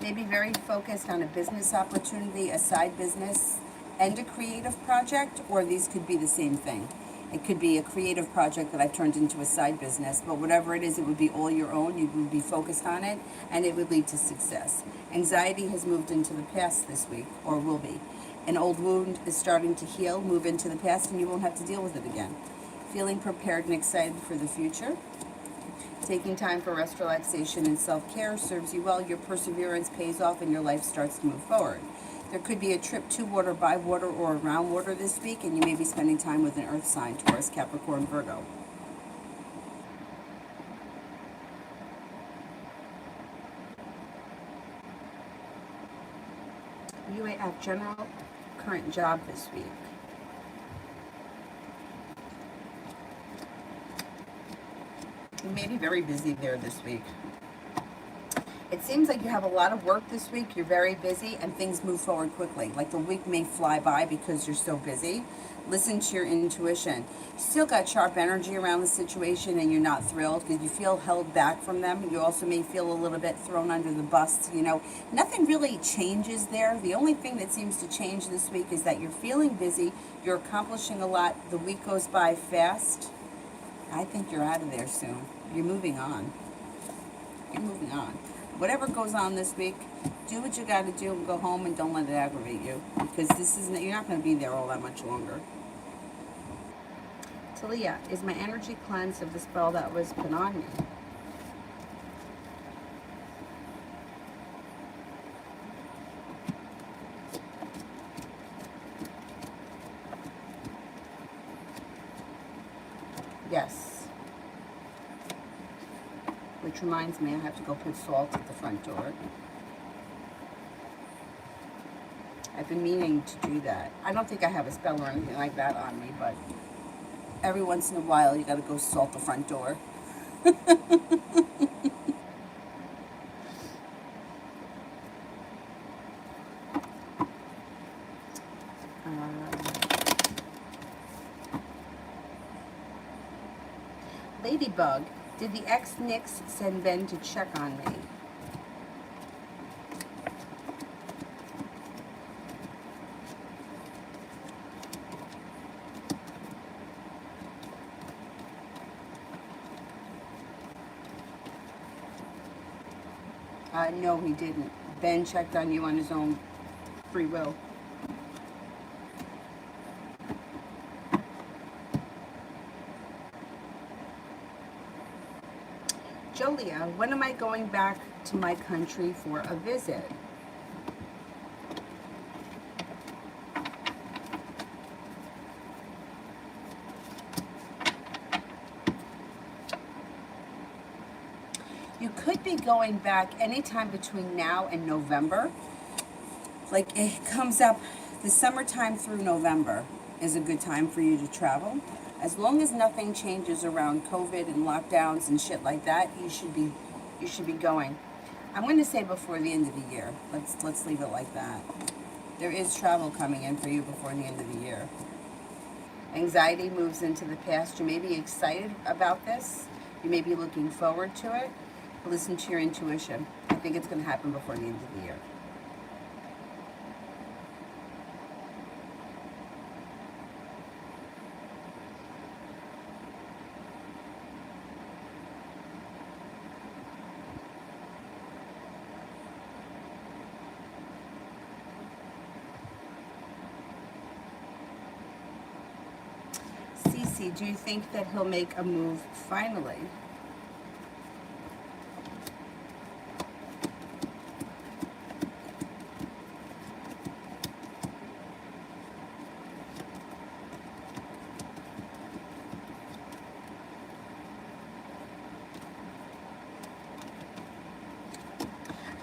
Maybe very focused on a business opportunity, a side business, and a creative project, or these could be the same thing. It could be a creative project that I've turned into a side business, but whatever it is, it would be all your own. You would be focused on it, and it would lead to success. Anxiety has moved into the past this week, or will be. An old wound is starting to heal, move into the past, and you won't have to deal with it again. Feeling prepared and excited for the future. Taking time for rest, relaxation, and self-care serves you well. Your perseverance pays off, and your life starts to move forward. There could be a trip to water, by water, or around water this week, and you may be spending time with an earth sign, Taurus, Capricorn, Virgo. You have general current job this week. You may be very busy there this week. It seems like you have a lot of work this week. You're very busy, and things move forward quickly. Like the week may fly by because you're so busy. Listen to your intuition. You still got sharp energy around the situation, and you're not thrilled because you feel held back from them. You also may feel a little bit thrown under the bus. You know, nothing really changes there. The only thing that seems to change this week is that you're feeling busy. You're accomplishing a lot. The week goes by fast. I think you're out of there soon. You're moving on. You're moving on. Whatever goes on this week, do what you got to do and go home, and don't let it aggravate you, because you're not going to be there all that much longer. Talia, is my energy cleansed of the spell that was put on me? Yes. Which reminds me, I have to go put salt at the front door. I've been meaning to do that. I don't think I have a spell or anything like that on me, but every once in a while you gotta go salt the front door. Ladybug, did the ex-Knicks send Ben to check on me? No, he didn't. Ben checked on you on his own free will. Jolia, when am I going back to my country for a visit? You could be going back anytime between now and November. Like it comes up, the summertime through November is a good time for you to travel. As long as nothing changes around COVID and lockdowns and shit like that, you should be going. I'm going to say before the end of the year. Let's leave it like that. There is travel coming in for you before the end of the year. Anxiety moves into the past. You may be excited about this. You may be looking forward to it. Listen to your intuition. I think it's going to happen before the end of the year. Cece, do you think that he'll make a move finally?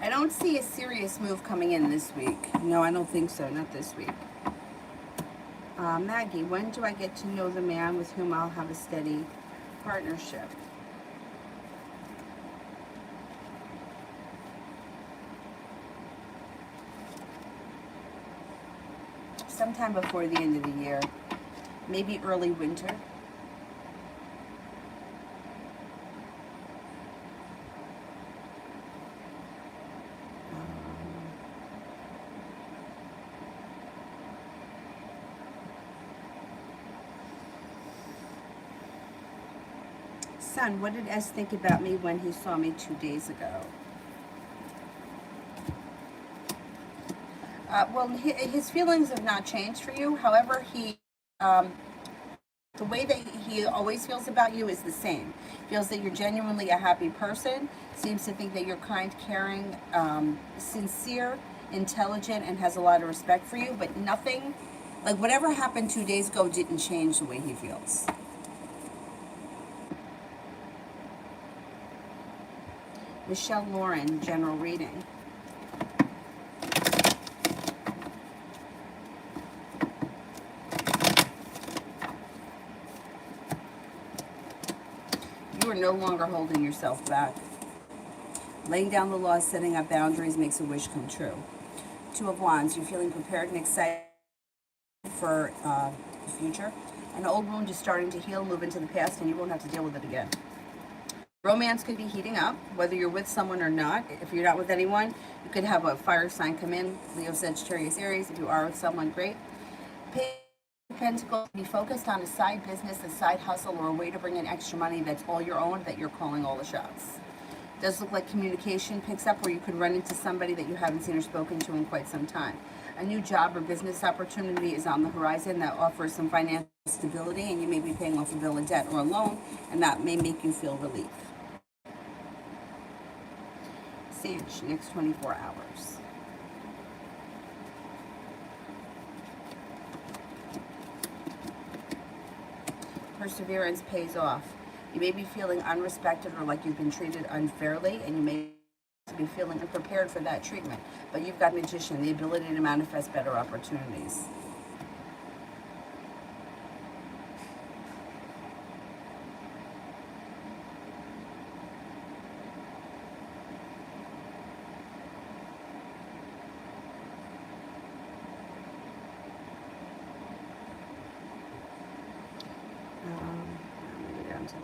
I don't see a serious move coming in this week. No, I don't think so. Not this week. Maggie, when do I get to know the man with whom I'll have a steady partnership? Sometime before the end of the year. Maybe early winter. Son, what did S think about me when he saw me 2 days ago? Well, his feelings have not changed for you. However, the way that he always feels about you is the same. Feels that you're genuinely a happy person. Seems to think that you're kind, caring, sincere, intelligent, and has a lot of respect for you. But nothing, like whatever happened 2 days ago, didn't change the way he feels. Michelle Lauren, general reading. You are no longer holding yourself back. Laying down the law, setting up boundaries makes a wish come true. Two of Wands, you're feeling prepared and excited for the future. An old wound is starting to heal, move into the past, and you won't have to deal with it again. Romance could be heating up, whether you're with someone or not. If you're not with anyone, you could have a fire sign come in, Leo, Sagittarius, Aries. If you are with someone, great. Page of Pentacles, be focused on a side business, a side hustle, or a way to bring in extra money that's all your own, that you're calling all the shots. Does look like communication picks up, where you could run into somebody that you haven't seen or spoken to in quite some time. A new job or business opportunity is on the horizon that offers some financial stability, and you may be paying off a bill of debt or a loan, and that may make you feel relief. Sage, next 24 hours. Perseverance pays off. You may be feeling unrespected or like you've been treated unfairly, and you may be feeling unprepared for that treatment. But you've got Magician, the ability to manifest better opportunities.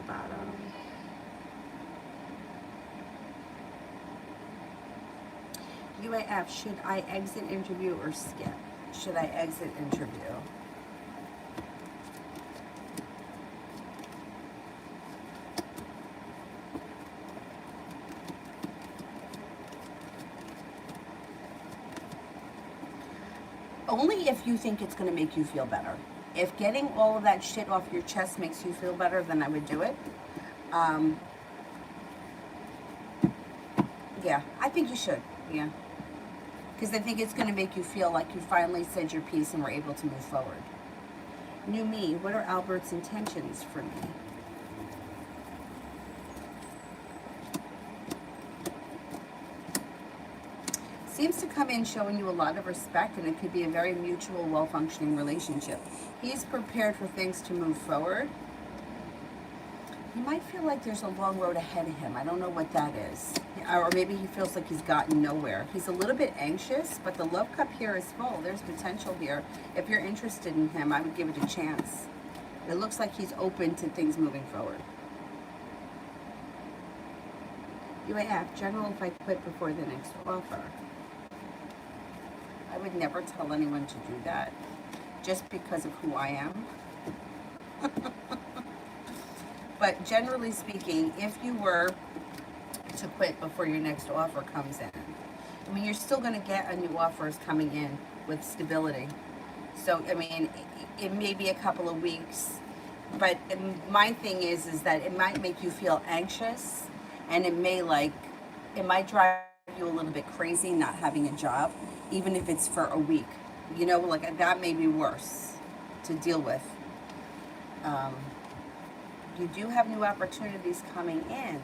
bottom. UAF, should I exit interview or skip? Should I exit interview? Only if you think it's going to make you feel better. If getting all of that shit off your chest makes you feel better, then I would do it. Yeah, I think you should. Yeah. Because I think it's going to make you feel like you finally said your piece and were able to move forward. New me, what are Albert's intentions for me? Seems to come in showing you a lot of respect, and it could be a very mutual, well-functioning relationship. He's prepared for things to move forward. You might feel like there's a long road ahead of him. I don't know what that is. Or maybe he feels like he's gotten nowhere. He's a little bit anxious, but the love cup here is full. There's potential here. If you're interested in him, I would give it a chance. It looks like he's open to things moving forward. UAF, general if I quit before the next offer. I would never tell anyone to do that just because of who I am. But generally speaking, if you were to quit before your next offer comes in, I mean, you're still going to get a new offers coming in with stability. So, I mean, it may be a couple of weeks, but my thing is that it might make you feel anxious, and it might drive you a little bit crazy not having a job, even if it's for a week. You know, like that may be worse to deal with. You do have new opportunities coming in.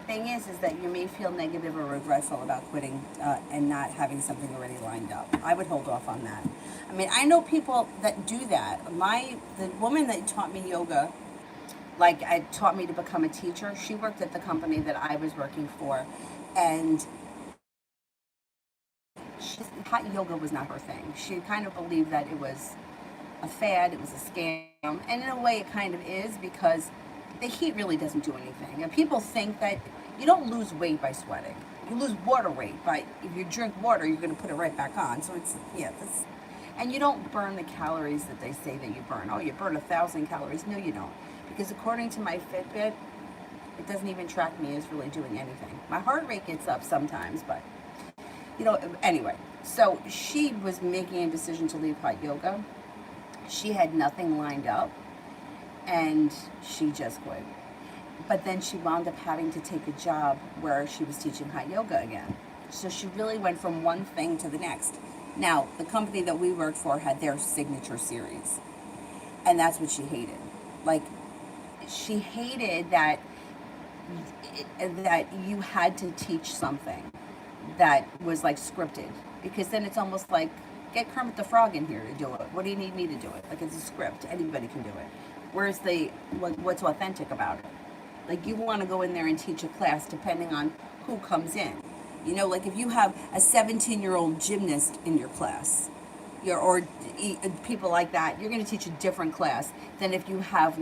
Thing is that you may feel negative or regretful about quitting and not having something already lined up. I would hold off on that. I mean, I know people that do that. The woman that taught me yoga, taught me to become a teacher. She worked at the company that I was working for, and hot yoga was not her thing. She kind of believed that it was a fad, it was a scam, and in a way it kind of is, because the heat really doesn't do anything. And people think that you don't lose weight by sweating. You lose water weight if you drink water, you're going to put it right back on. So and you don't burn the calories that they say that you burn. Oh, you burn 1,000 calories. No, you don't. Because according to my Fitbit, it doesn't even track me as really doing anything. My heart rate gets up sometimes, but anyway. So she was making a decision to leave hot yoga. She had nothing lined up, and she just quit. But then she wound up having to take a job where she was teaching hot yoga again. So she really went from one thing to the next. Now, the company that we worked for had their signature series, and that's what she hated. She hated that you had to teach something that was scripted, because then it's almost like, get Kermit the Frog in here to do it. What do you need me to do it? It's a script. Anybody can do it. Where's what's authentic about it? You want to go in there and teach a class depending on who comes in. If you have a 17-year-old gymnast in your class, or people like that, you're going to teach a different class than if you have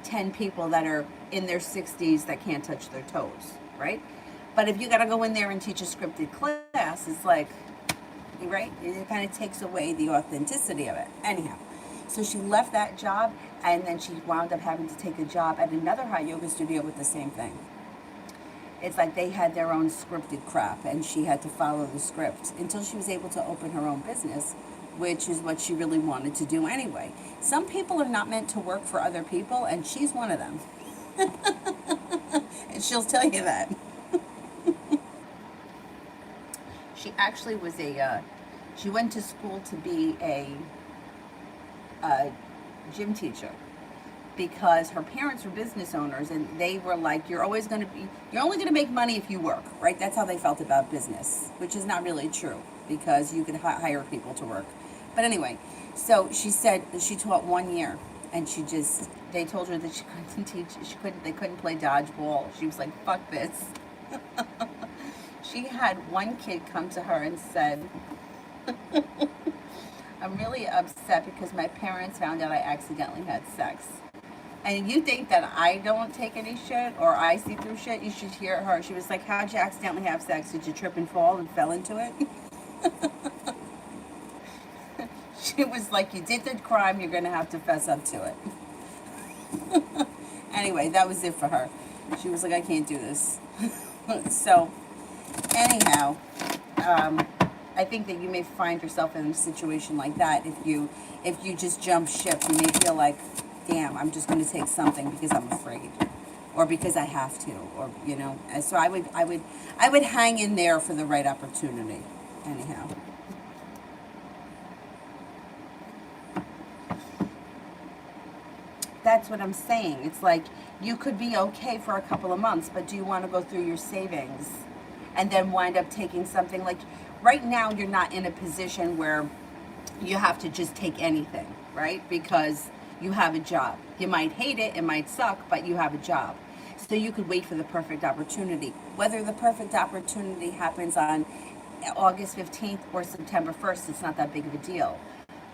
10 people that are in their 60s that can't touch their toes, right? But if you got to go in there and teach a scripted class, it's right? It kind of takes away the authenticity of it. Anyhow, so she left that job, and then she wound up having to take a job at another hot yoga studio with the same thing. It's like they had their own scripted crap, and she had to follow the script until she was able to open her own business, which is what she really wanted to do anyway. Some people are not meant to work for other people, and she's one of them. And she'll tell you that. She actually was she went to school to be a gym teacher, because her parents were business owners, and they were like, you're only going to make money if you work, right? That's how they felt about business, which is not really true, because you could hire people to work. But anyway, so she said that she taught 1 year, and they told her that she couldn't teach, they couldn't play dodgeball. She was like, fuck this. She had one kid come to her and said, I'm really upset because my parents found out I accidentally had sex. And you think that I don't take any shit or I see through shit? You should hear her. She was like, "How'd you accidentally have sex? Did you trip and fall and fell into it?" She was like, "You did the crime. You're gonna have to fess up to it." Anyway, that was it for her. She was like, "I can't do this." So, anyhow, I think that you may find yourself in a situation like that if you just jump ship. You may feel like, damn, I'm just going to take something because I'm afraid, or because I have to, or you know. And so I would hang in there for the right opportunity. Anyhow. That's what I'm saying. It's like you could be okay for a couple of months, but do you want to go through your savings and then wind up taking something like right now you're not in a position where you have to just take anything, right? Because you have a job. You might hate it, it might suck, but you have a job. So you could wait for the perfect opportunity. Whether the perfect opportunity happens on August 15th or September 1st, it's not that big of a deal.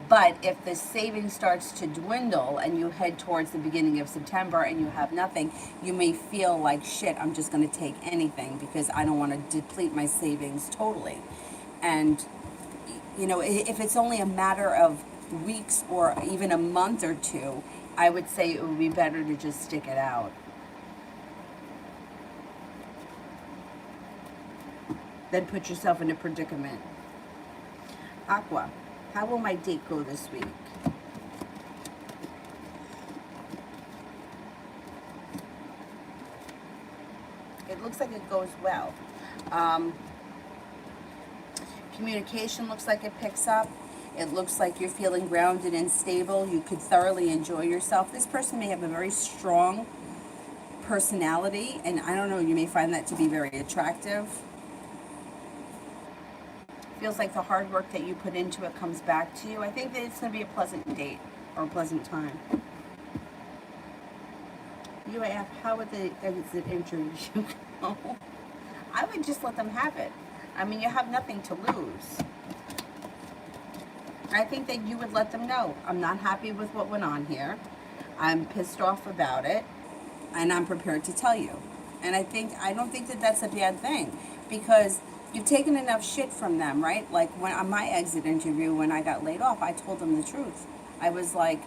But if the savings starts to dwindle and you head towards the beginning of September and you have nothing, you may feel like, shit, I'm just going to take anything because I don't want to deplete my savings totally. And, you know, if it's only a matter of weeks or even a month or two, I would say it would be better to just stick it out. Then put yourself in a predicament. Aqua, how will my date go this week? It looks like it goes well. Um, Communication looks like it picks up. It looks like you're feeling grounded and stable. You could thoroughly enjoy yourself. This person may have a very strong personality, and I don't know, you may find that to be very attractive. Feels like the hard work that you put into it comes back to you. I think that it's going to be a pleasant date or a pleasant time. UAF, how would the exit interview go? I would just let them have it. I mean, you have nothing to lose. I think that you would let them know, I'm not happy with what went on here. I'm pissed off about it, and I'm prepared to tell you. And I don't think that that's a bad thing, because you've taken enough shit from them, right? Like when on my exit interview, when I got laid off, I told them the truth. I was like,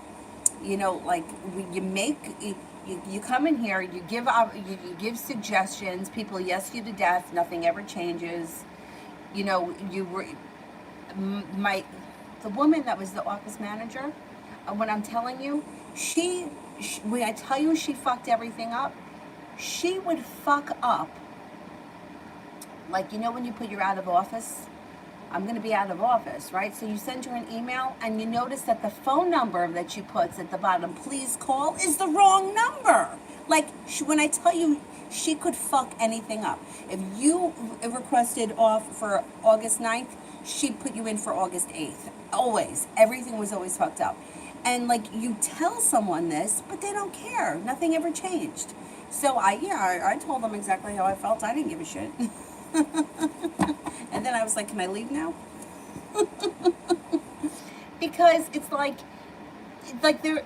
you know, like you come in here, you give suggestions, people yes you to death, nothing ever changes. You know, you were my the woman that was the office manager. When I'm telling you, she when I tell you she fucked everything up, she would fuck up. Like, you know, when you put your out of office, I'm going to be out of office, right? So you send her an email and you notice that the phone number that she puts at the bottom, please call, is the wrong number. Like, when I tell you, she could fuck anything up. If you requested off for August 9th, she'd put you in for August 8th. Always. Everything was always fucked up. And like, you tell someone this, but they don't care. Nothing ever changed. So I told them exactly how I felt. I didn't give a shit. And then I was like, can I leave now? Because it's like there,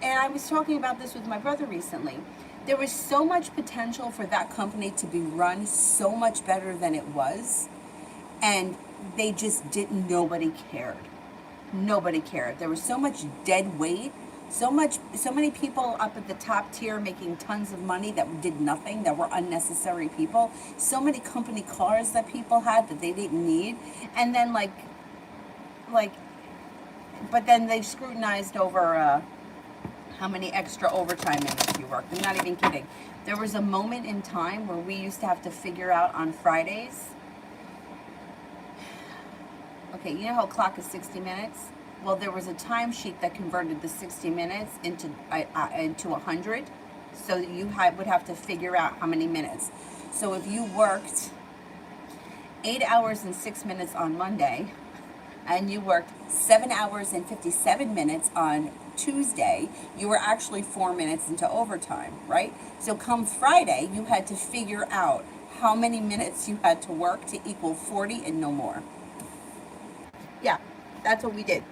and I was talking about this with my brother recently. There was so much potential for that company to be run so much better than it was, and they just didn't. Nobody cared. Nobody cared. There was so much dead weight, so many people up at the top tier making tons of money that did nothing, that were unnecessary people. So many company cars that people had that they didn't need, and then like, but then they scrutinized over how many extra overtime minutes you worked. I'm not even kidding. There was a moment in time where we used to have to figure out on Fridays. Okay, you know how a clock is 60 minutes? Well, there was a timesheet that converted the 60 minutes into 100. So you would have to figure out how many minutes. So if you worked 8 hours and 6 minutes on Monday, and you worked 7 hours and 57 minutes on Tuesday, you were actually 4 minutes into overtime, right? So come Friday, you had to figure out how many minutes you had to work to equal 40 and no more. Yeah, that's what we did.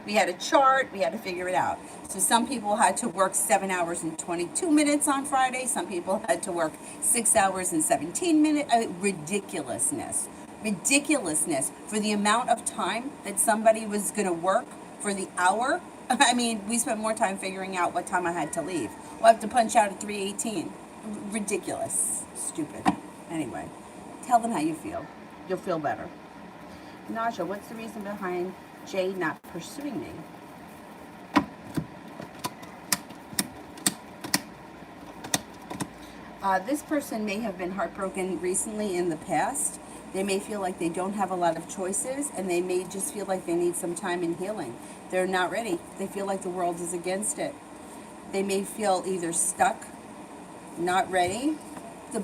We had a chart, we had to figure it out. So some people had to work 7 hours and 22 minutes on Friday. Some people had to work 6 hours and 17 minutes. Ridiculousness. Ridiculousness for the amount of time that somebody was going to work for the hour. I mean, we spent more time figuring out what time I had to leave. Well, I have to punch out at 3:18. Ridiculous. Stupid. Anyway, tell them how you feel. You'll feel better. Naja, what's the reason behind Jay not pursuing me? This person may have been heartbroken recently in the past. They may feel like they don't have a lot of choices, and they may just feel like they need some time in healing. They're not ready. They feel like the world is against it. They may feel either stuck, not ready.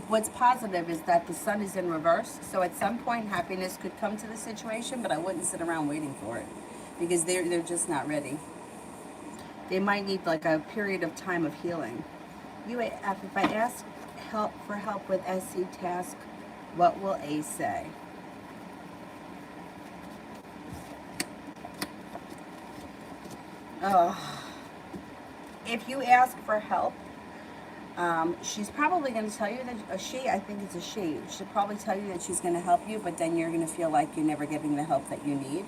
What's positive is that the sun is in reverse, so at some point happiness could come to the situation, but I wouldn't sit around waiting for it because they're just not ready. They might need like a period of time of healing. UAF, if I ask for help with SC task, what will A say? Oh, if you ask for help, she's probably going to tell you that I think it's a she'll probably tell you that she's going to help you, but then you're going to feel like you're never getting the help that you need.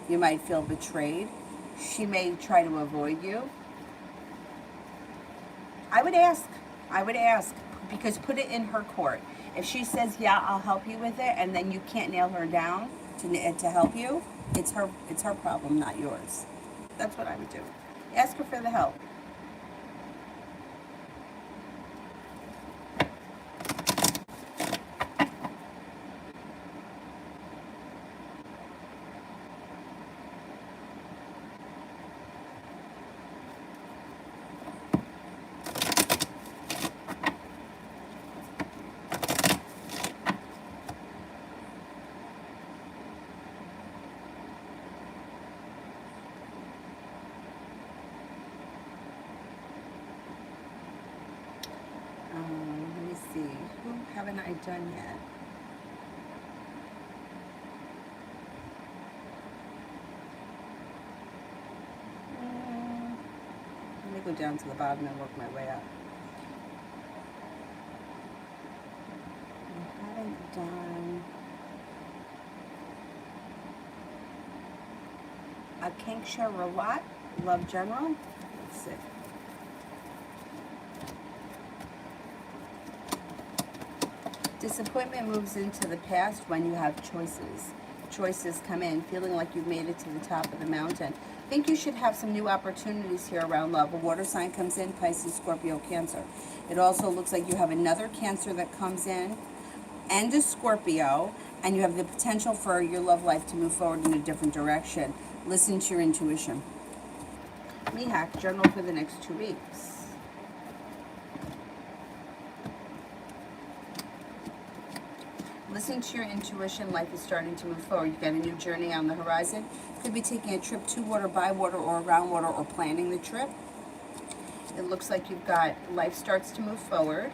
You might feel betrayed. She may try to avoid you. I would ask, because put it in her court. If she says, yeah, I'll help you with it, and then you can't nail her down to help you, it's her problem, not yours. That's what I would do. Ask her for the help. Let me see. Who haven't I done yet? Let me go down to the bottom and work my way up. I haven't done a Kanksha Rawat, Love General. Let's see. Disappointment moves into the past when you have choices. Choices come in, feeling like you've made it to the top of the mountain. I think you should have some new opportunities here around love. A water sign comes in, Pisces, Scorpio, Cancer. It also looks like you have another Cancer that comes in, and a Scorpio, and you have the potential for your love life to move forward in a different direction. Listen to your intuition. Mihak, journal for the next 2 weeks. Listen to your intuition. Life is starting to move forward. You've got a new journey on the horizon. Could be taking a trip to water, by water, or around water, or planning the trip. It looks like you've got life starts to move forward.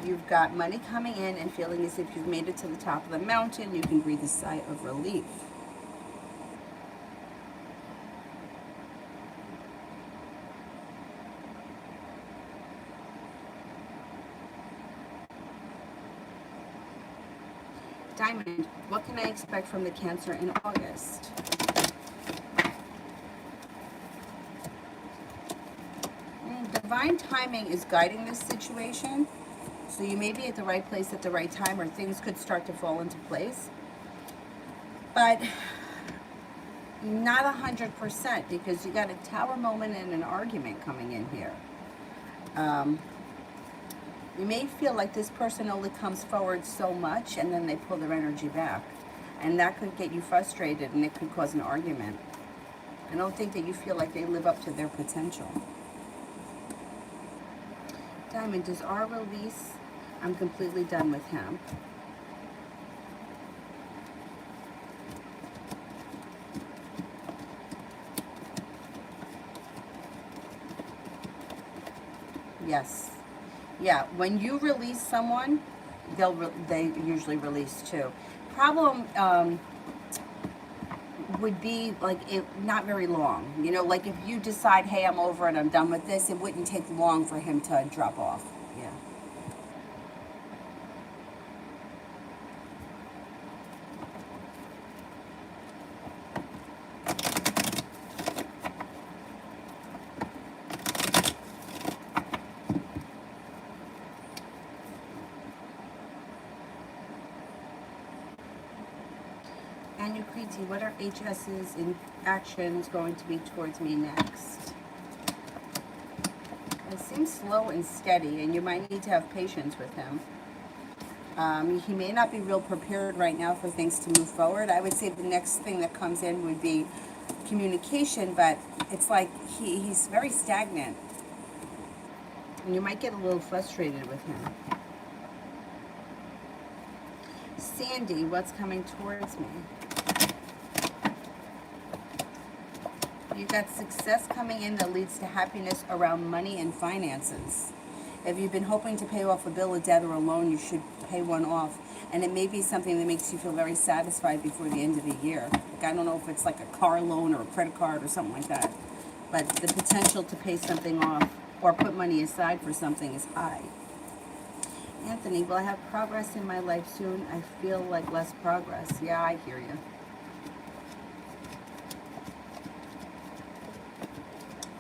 You've got money coming in and feeling as if you've made it to the top of the mountain. You can breathe a sigh of relief. Diamond, what can I expect from the Cancer in August? Divine timing is guiding this situation. So you may be at the right place at the right time, or things could start to fall into place. But not 100%, because you got a tower moment and an argument coming in here. You may feel like this person only comes forward so much and then they pull their energy back. And that could get you frustrated and it could cause an argument. I don't think that you feel like they live up to their potential. Diamond, does R release? I'm completely done with him. Yes. Yeah, when you release someone, they usually release too. Problem would be like it not very long. You know, like if you decide, hey, I'm over and I'm done with this, it wouldn't take long for him to drop off. Yeah. And Nukriti, what are HS's in actions going to be towards me next? It seems slow and steady, and you might need to have patience with him. He may not be real prepared right now for things to move forward. I would say the next thing that comes in would be communication, but it's like he's very stagnant. And you might get a little frustrated with him. Sandy, what's coming towards me? You got success coming in that leads to happiness around money and finances. If you've been hoping to pay off a bill, a debt, or a loan, you should pay one off. And it may be something that makes you feel very satisfied before the end of the year. Like, I don't know if it's like a car loan or a credit card or something like that. But the potential to pay something off or put money aside for something is high. Anthony, will I have progress in my life soon? I feel like less progress. Yeah, I hear you.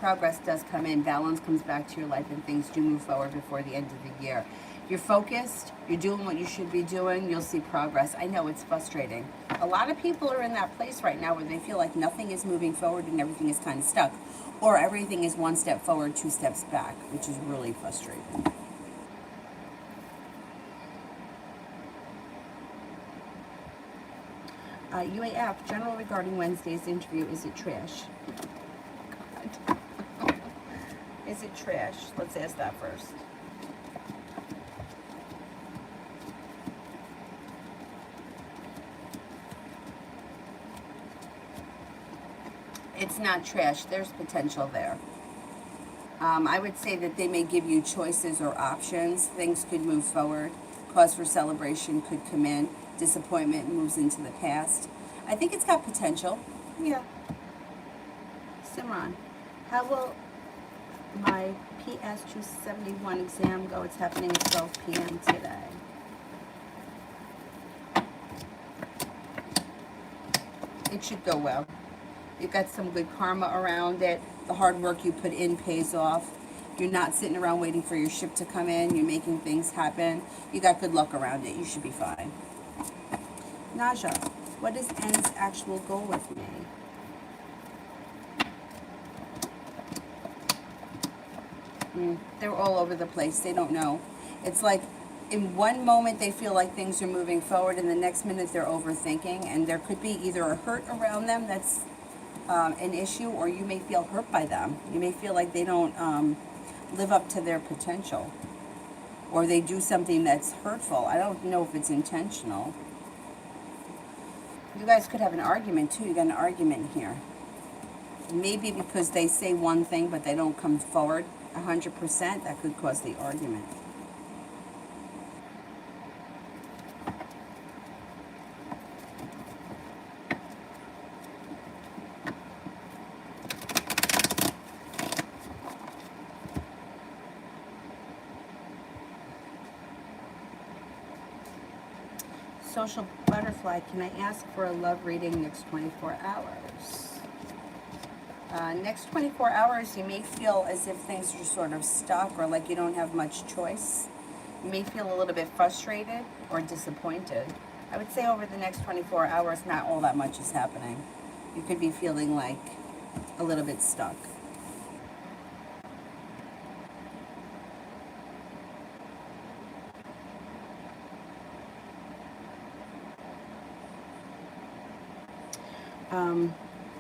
Progress does come in, balance comes back to your life, and things do move forward before the end of the year. You're focused, you're doing what you should be doing, you'll see progress. I know it's frustrating. A lot of people are in that place right now where they feel like nothing is moving forward and everything is kind of stuck, or everything is one step forward, two steps back, which is really frustrating. UAF, general regarding Wednesday's interview, is it trash? God. Is it trash? Let's ask that first. It's not trash. There's potential there. I would say that they may give you choices or options. Things could move forward. Cause for celebration could come in. Disappointment moves into the past. I think it's got potential. Yeah. Simran, how will my PS 271 exam go? It's happening at 12 p.m. today. It should go well. You've got some good karma around it. The hard work you put in pays off. You're not sitting around waiting for your ship to come in. You're making things happen. You got good luck around it. You should be fine. Naja, what is N's actual goal with me? They're all over the place. They don't know. It's like in one moment they feel like things are moving forward, and the next minute they're overthinking, and there could be either a hurt around them that's an issue, or you may feel hurt by them. You may feel like they don't live up to their potential, or they do something that's hurtful. I don't know if it's intentional. You guys could have an argument too. You got an argument here. Maybe because they say one thing but they don't come forward 100%, that could cause the argument. Social butterfly, can I ask for a love reading next 24 hours? Next 24 hours, you may feel as if things are sort of stuck or like you don't have much choice. You may feel a little bit frustrated or disappointed. I would say over the next 24 hours, not all that much is happening. You could be feeling like a little bit stuck.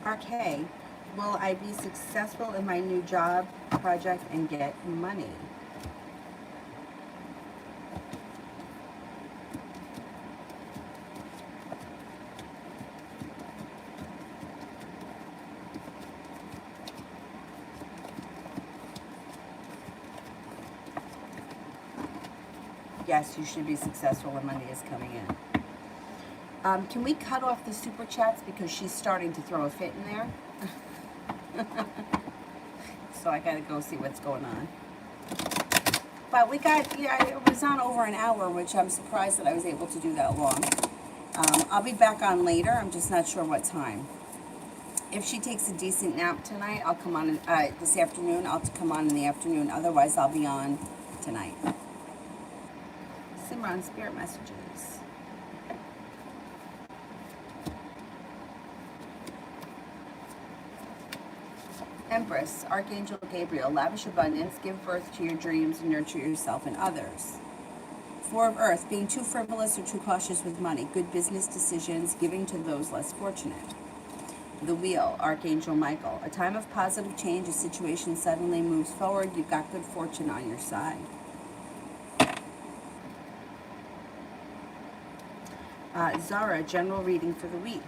RK, will I be successful in my new job project and get money? Yes, you should be successful when money is coming in. Can we cut off the super chats because she's starting to throw a fit in there? So I gotta go see what's going on. But we got, yeah, it was on over an hour, which I'm surprised that I was able to do that long. I'll be back on later. I'm just not sure what time. If she takes a decent nap tonight, I'll come on this afternoon. I'll come on in the afternoon. Otherwise, I'll be on tonight. Simran, spirit messages. Empress, Archangel Gabriel, lavish abundance, give birth to your dreams and nurture yourself and others. Four of Earth, being too frivolous or too cautious with money, good business decisions, giving to those less fortunate. The Wheel, Archangel Michael, a time of positive change, a situation suddenly moves forward, you've got good fortune on your side. Zara, general reading for the week.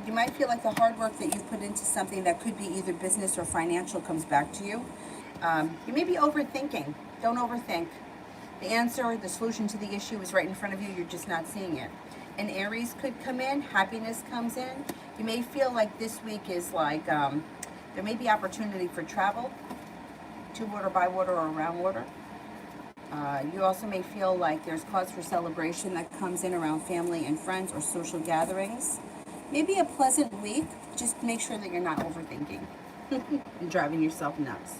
You might feel like the hard work that you've put into something that could be either business or financial comes back to you. You may be overthinking. Don't overthink. The answer, the solution to the issue is right in front of you. You're just not seeing it. And Aries could come in. Happiness comes in. You may feel like this week is like, there may be opportunity for travel, to water, by water, or around water. You also may feel like there's cause for celebration that comes in around family and friends or social gatherings. Maybe a pleasant week. Just make sure that you're not overthinking and driving yourself nuts.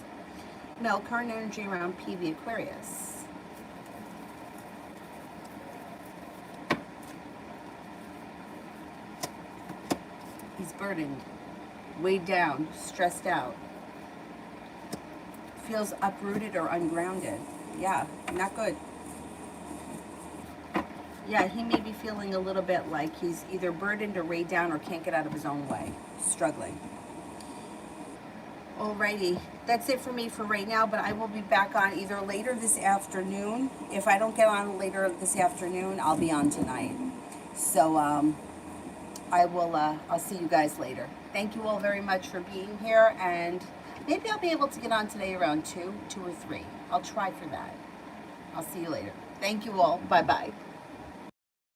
Mel, current energy around PV Aquarius. He's burdened, weighed down, stressed out. Feels uprooted or ungrounded. Yeah, not good. Yeah, he may be feeling a little bit like he's either burdened or weighed down or can't get out of his own way. Struggling. Alrighty, that's it for me for right now, but I will be back on either later this afternoon. If I don't get on later this afternoon, I'll be on tonight. So I'll see you guys later. Thank you all very much for being here, and maybe I'll be able to get on today around 2 or 3. I'll try for that. I'll see you later. Thank you all. Bye-bye.